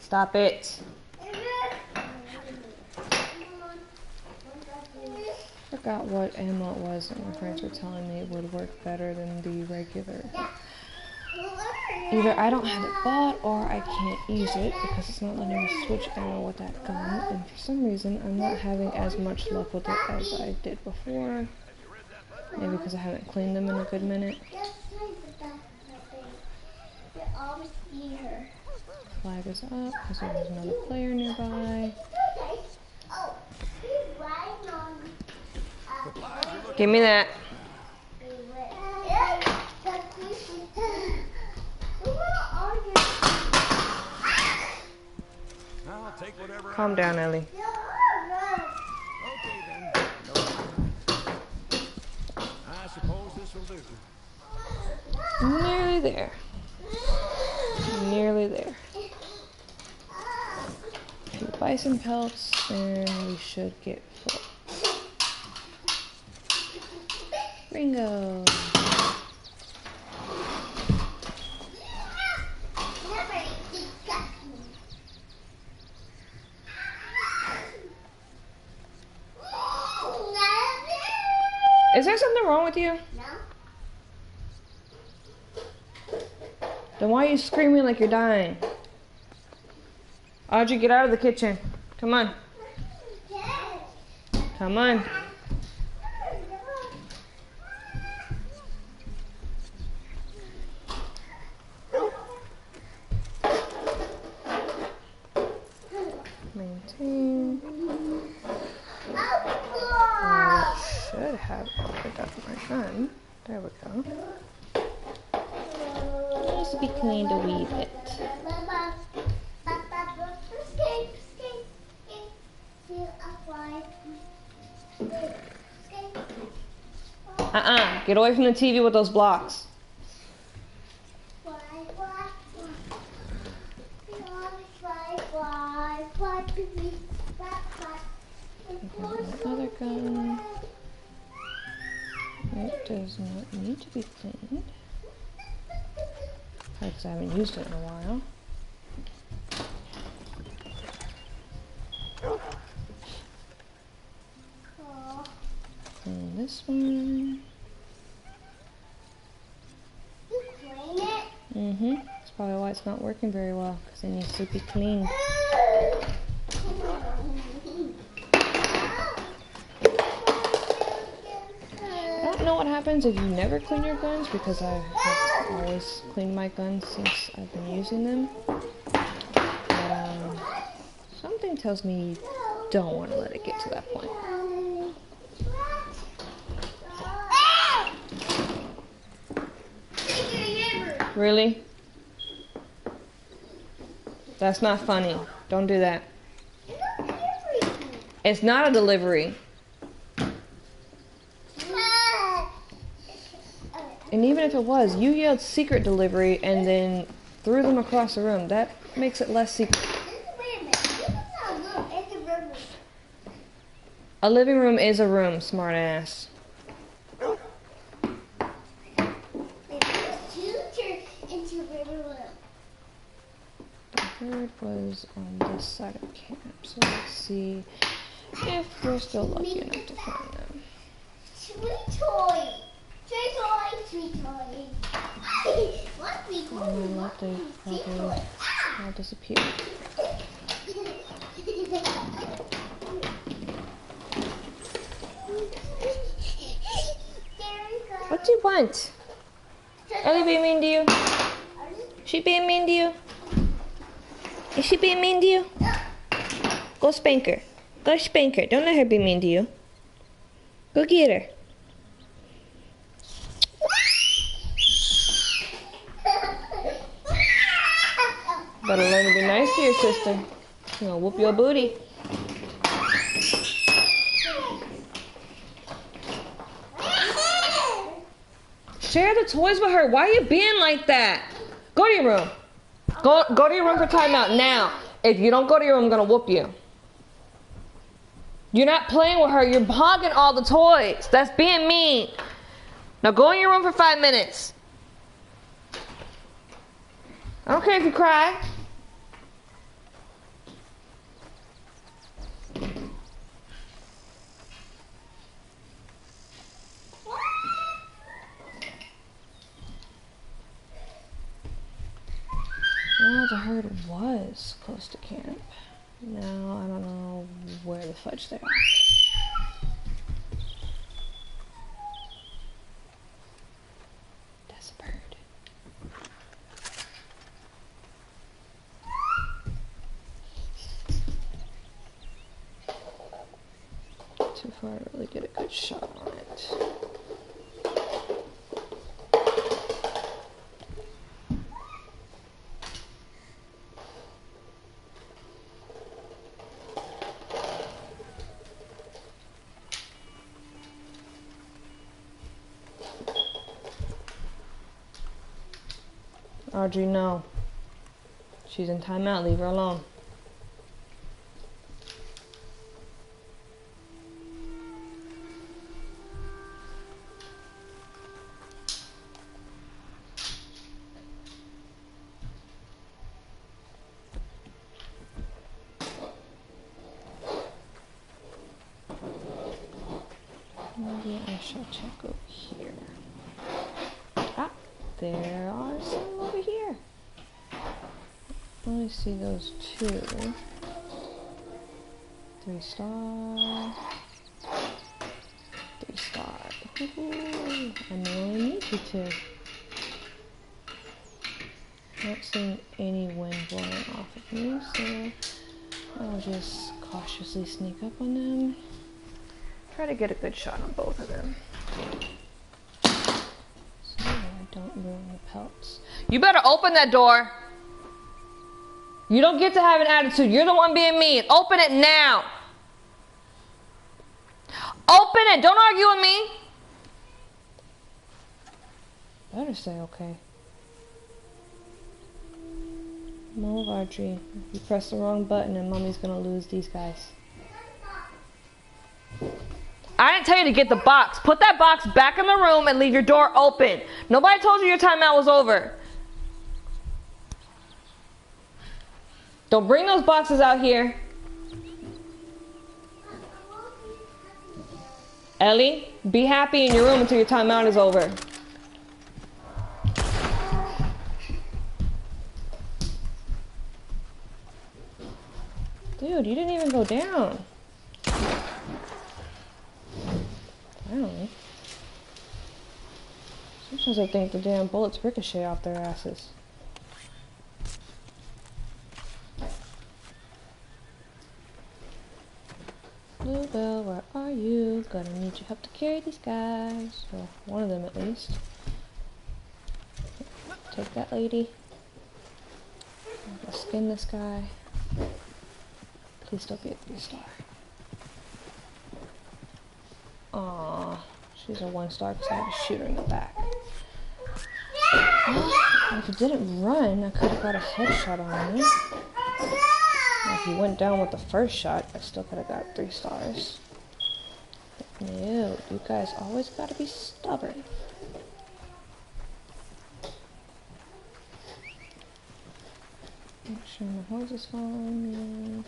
Stop it. I forgot what ammo it was that my friends were telling me would work better than the regular. Either I don't have it bought or I can't use it because it's not letting me switch ammo with that gun, and for some reason I'm not having as much luck with it as I did before. Maybe because I haven't cleaned them in a good minute. Flag is up because there's another player nearby. Give me that. I'll take whatever. Calm down, Ellie. Okay then. No. I suppose this will do. Nearly there. Nearly there. A few bison pelts, and we should get full. Bingo. Is there something wrong with you? No. Then why are you screaming like you're dying? Audrey, get out of the kitchen. Come on. Come on. Maintain. Should have opened up my gun. There we go. Needs to be cleaned a wee bit. Get away from the TV with those blocks. Another gun. It does not need to be cleaned. Because I haven't used it in a while. And this one. That's probably why it's not working very well, because it needs to be cleaned. I don't know what happens if you never clean your guns, because I have always cleaned my guns since I've been using them. But something tells me you don't want to let it get to that point. Really? That's not funny. Don't do that. It's not a delivery. And even if it was, you yelled secret delivery and then threw them across the room. That makes it less secret. A living room is a room, smart ass. The third was on this side of camp, so let's see if we're still lucky enough to find them. Sweet toy! Sweet toy! Sweet toy! What sweet toy? Oh, they probably all disappeared. What do you want? Ellie being mean to you? She being mean to you? Is she being mean to you? Go spank her. Go spank her. Don't let her be mean to you. Go get her. Better learn to be nice to your sister. She's gonna whoop your booty. Share the toys with her. Why are you being like that? Go to your room. Go to your room for timeout now. If you don't go to your room, I'm gonna whoop you. You're not playing with her. You're hogging all the toys. That's being mean. Now go in your room for 5 minutes. I don't care if you cry. else I heard was close to camp. Now I don't know where the fudge they are. That's a bird. Too far to really get a good shot on it. Audrey, no. She's in timeout. Leave her alone. Maybe I shall check over here. Ah, there are some over here. Let me see those two. 3-star. 3-star. Ooh, I may only need you two. Not seeing any wind blowing off of me, so I'll just cautiously sneak up on them. Try to get a good shot on both of them. So I don't ruin the pelts. You better open that door. You don't get to have an attitude. You're the one being mean. Open it now. Open it. Don't argue with me. Better say okay. Move, Audrey. You press the wrong button and Mommy's gonna lose these guys. I didn't tell you to get the box. Put that box back in the room and leave your door open. Nobody told you your timeout was over. Don't bring those boxes out here. Ellie, be happy in your room until your timeout is over. Dude, you didn't even go down. Finally. Sometimes I think the damn bullets ricochet off their asses. Bluebell, where are you? Gonna need your help to carry these guys. Well, one of them at least. Take that lady. I'm gonna skin this guy. Please don't be a 3-star. Aww, she's a 1-star because I had to shoot her in the back. Well, if it didn't run, I could have got a headshot on him. If he went down with the first shot, I still could have got 3 stars. But no, you guys always gotta be stubborn. Make sure my hose is following me.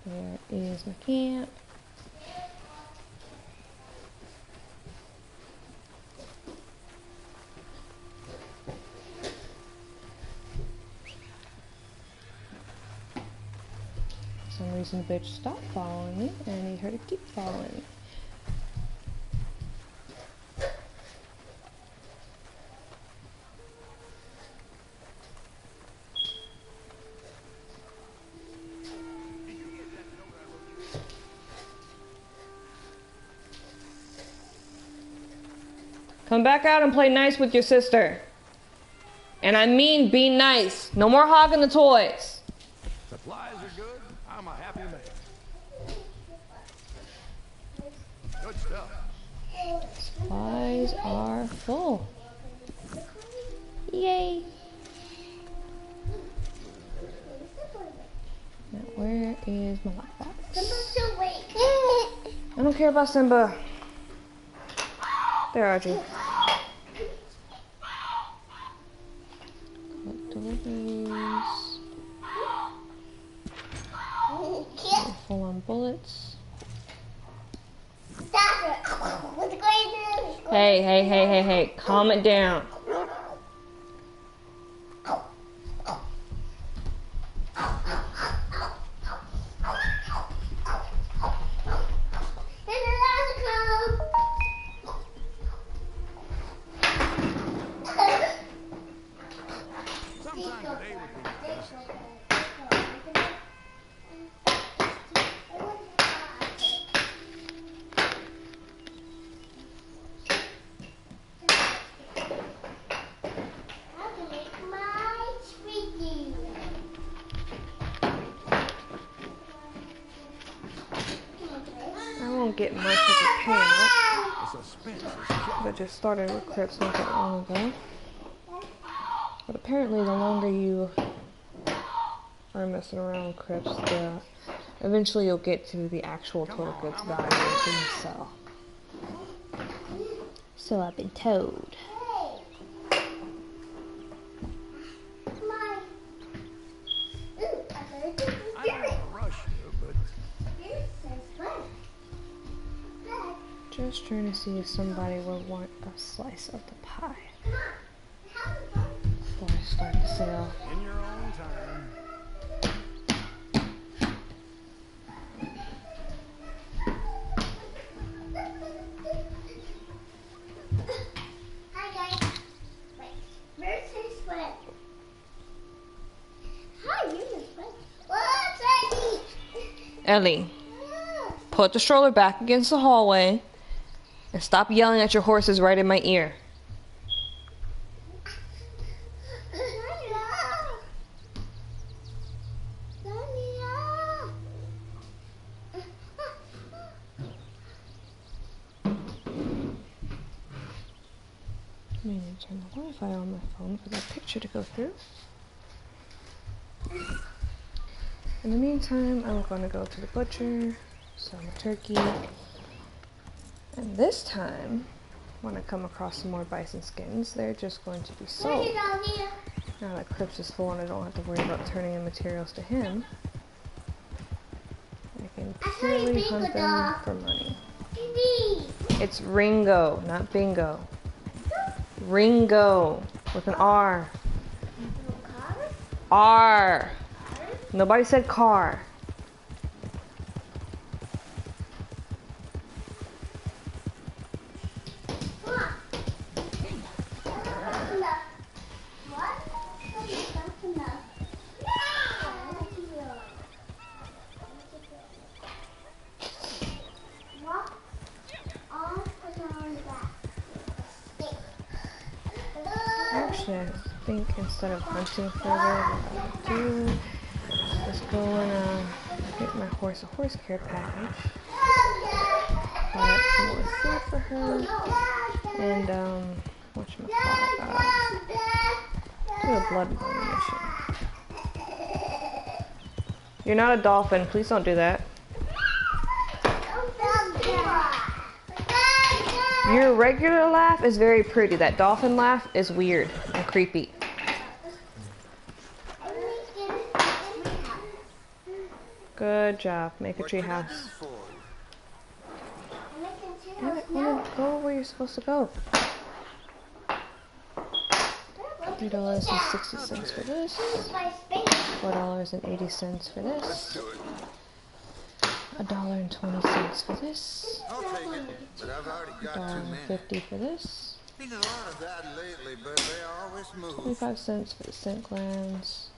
Where is my camp? For some reason the bitch stopped following me and I need her to keep following me. Come back out and play nice with your sister. And I mean be nice. No more hogging the toys. Supplies are good. I'm a happy man. Good stuff. Supplies are full. Yay. Now where is my lockbox? I don't care about Simba. There, Audrey. Collect deliveries. Full on bullets. Hey, hey, hey, hey, hey. Calm it down. get much of a payout. The suspense is killing. I just started with Crips not that long ago. But apparently the longer you are messing around with Crips, eventually you'll get to the actual total goods value that you can sell. So I've been told. I don't want to rush you, but Just trying to see if somebody would want a slice of the pie before I start the sale. in your own time. Hi guys. Wait, where's his friend? Hi, you're his friend. What's Eddie? Ellie, put the stroller back against the hallway and stop yelling at your horses right in my ear. I need to turn the Wi-Fi on my phone for that picture to go through. In the meantime, I'm going to go to the butcher, sell my turkey, and this time, when I come across some more bison skins, they're just going to be sold. Now that Crips is full and I don't have to worry about turning in materials to him, I can purely hunt them for money. It's Ringo, not Bingo. Ringo, with an R. R. Nobody said car. Actually, I think instead of hunting further, what I'll do is go and get my horse a horse care package, buy up some more food for her, and whatchamacallit, do a blood money mission. You're not a dolphin, please don't do that. Your regular laugh is very pretty. That dolphin laugh is weird and creepy. Good job. Make a tree house. Damn it, go where you're supposed to go. $3.60 for this. $4.80 for this. $1.20 for this. I'll take it, but I've already got too many. $1.50 for this. Seen a lot of that lately, but they always move. 25 cents for the scent glands.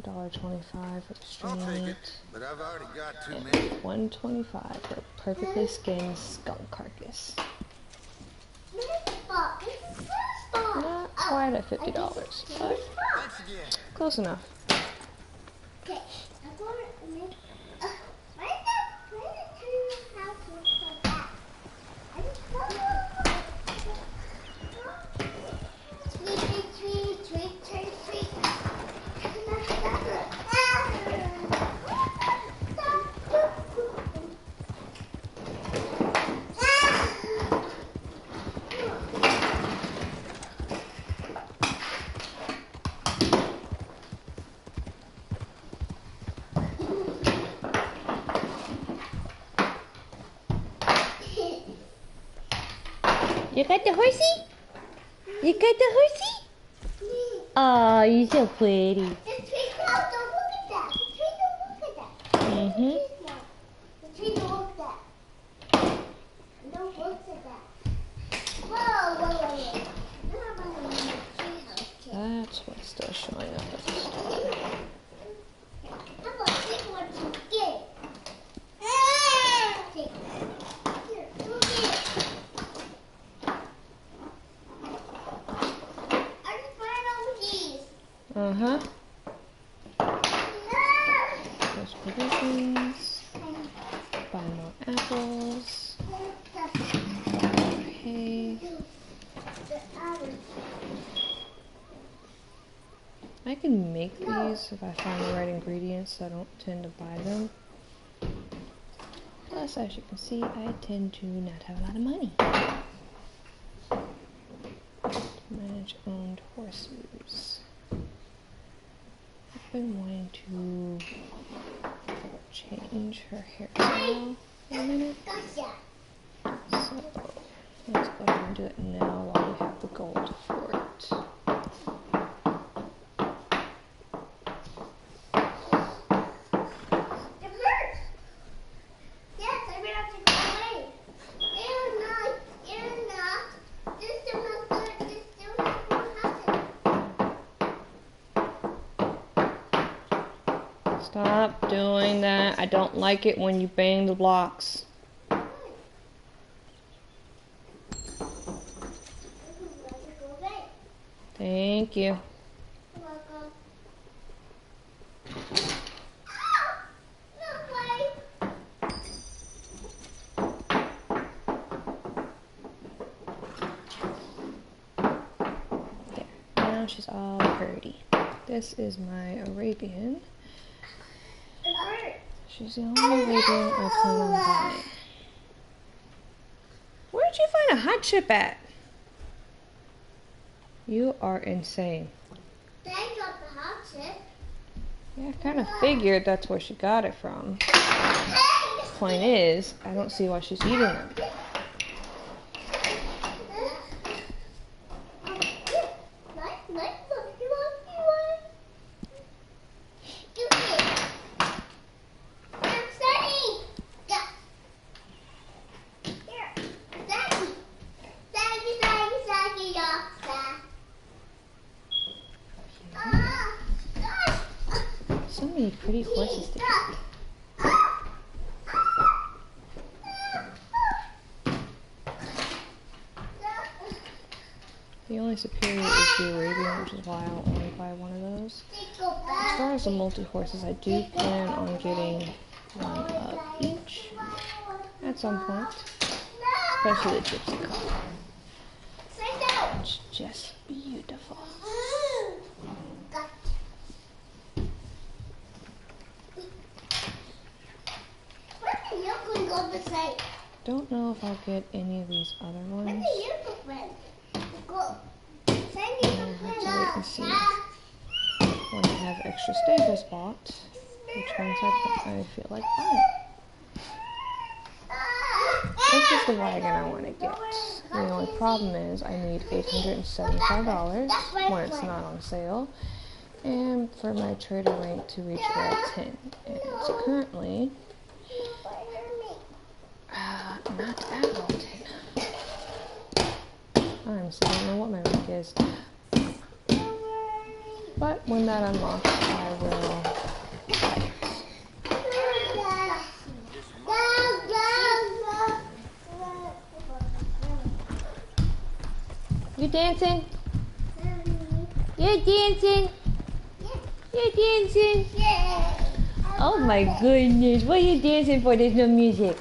$1.25 for the I'll take street. it, but I've already got too And many. $1.25 for a perfectly skinned skunk carcass. Not quite at $50, but Thanks again. close enough. Okay, I'm going to make. Why did your house look like that? I just don't know. Sweet. You got the horsey? You got the horsey? Oh, you're so pretty. The tree cloud, don't look at that. The tree don't look at that. Mm-hmm. The tree don't look at that. Don't look at that. Whoa. Now I'm going to make a tree house too. That's what's still showing up as a star. How about this one to get? Take here, go get it. I just find all these. Uh-huh. There's provisions. Buy more apples. I can make these if I find the right ingredients. I don't tend to buy them. Plus, as you can see, I tend to not have a lot of money. Manage owned horses. I've been wanting to change her hairstyle in a minute. So let's go ahead and do it now while we have the gold for it. Stop doing that. I don't like it when you bang the blocks. Thank you. There. Now she's all pretty. This is my Arabian. She's the only Arabian I plan on buying. Where did you find a hot chip at? You are insane. They got the hot chip. Yeah, I kind of figured that's where she got it from. Point is, I don't see why she's eating them. So many pretty horses to keep. The only superior is the Arabian, which is why I'll only buy one of those. As far as the multi-horses, I do plan on getting one of each at some point. Especially the gypsy color. It's just beautiful. Don't know if I'll get any of these other ones. I'll have to wait and see when I have extra stables bought, which ones I feel like buying. This is the wagon I want to get. The only problem is I need $875 when it's not on sale, and for my trader rank to reach level 10. And it's currently not at level 10. I don't know what my rank is. But when that unlocks, I will buy it. You dancing? You're dancing? You're dancing? Oh my goodness, what are you dancing for? There's no music.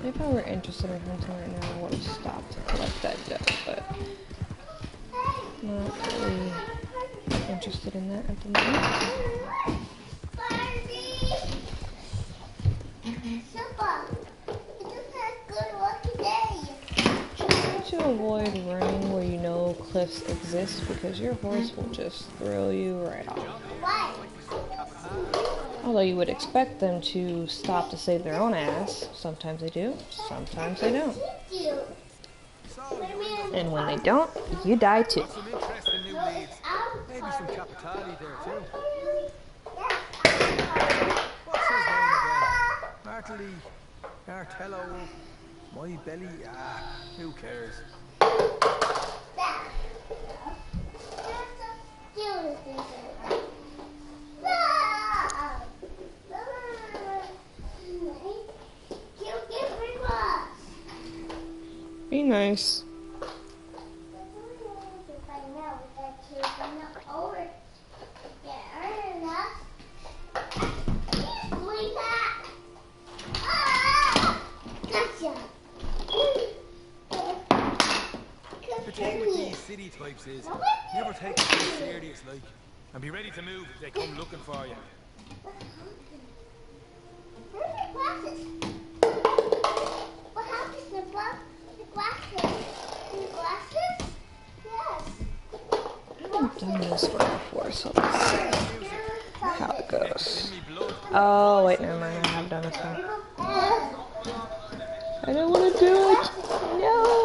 If I were interested in hunting right now, I would have stopped to collect that duck, but not really interested in that at the moment. Try to avoid running where you know cliffs exist because your horse will just throw you right off. Although you would expect them to stop to save their own ass. Sometimes they do, sometimes they don't. And when they don't, you die too. Some interesting new leads. Maybe some capitali there too. What's his name again? Martelly, Martello, my belly. Ah, who cares? Nice. The thing with these city types is, never take it too serious, like, and be ready to move if they come looking for you. Where's the glasses? What happened to the glasses? The glasses? Yes. I've done this one before, so let's see how it goes. Oh, wait, never mind. I have done this one. I don't want to do it. No.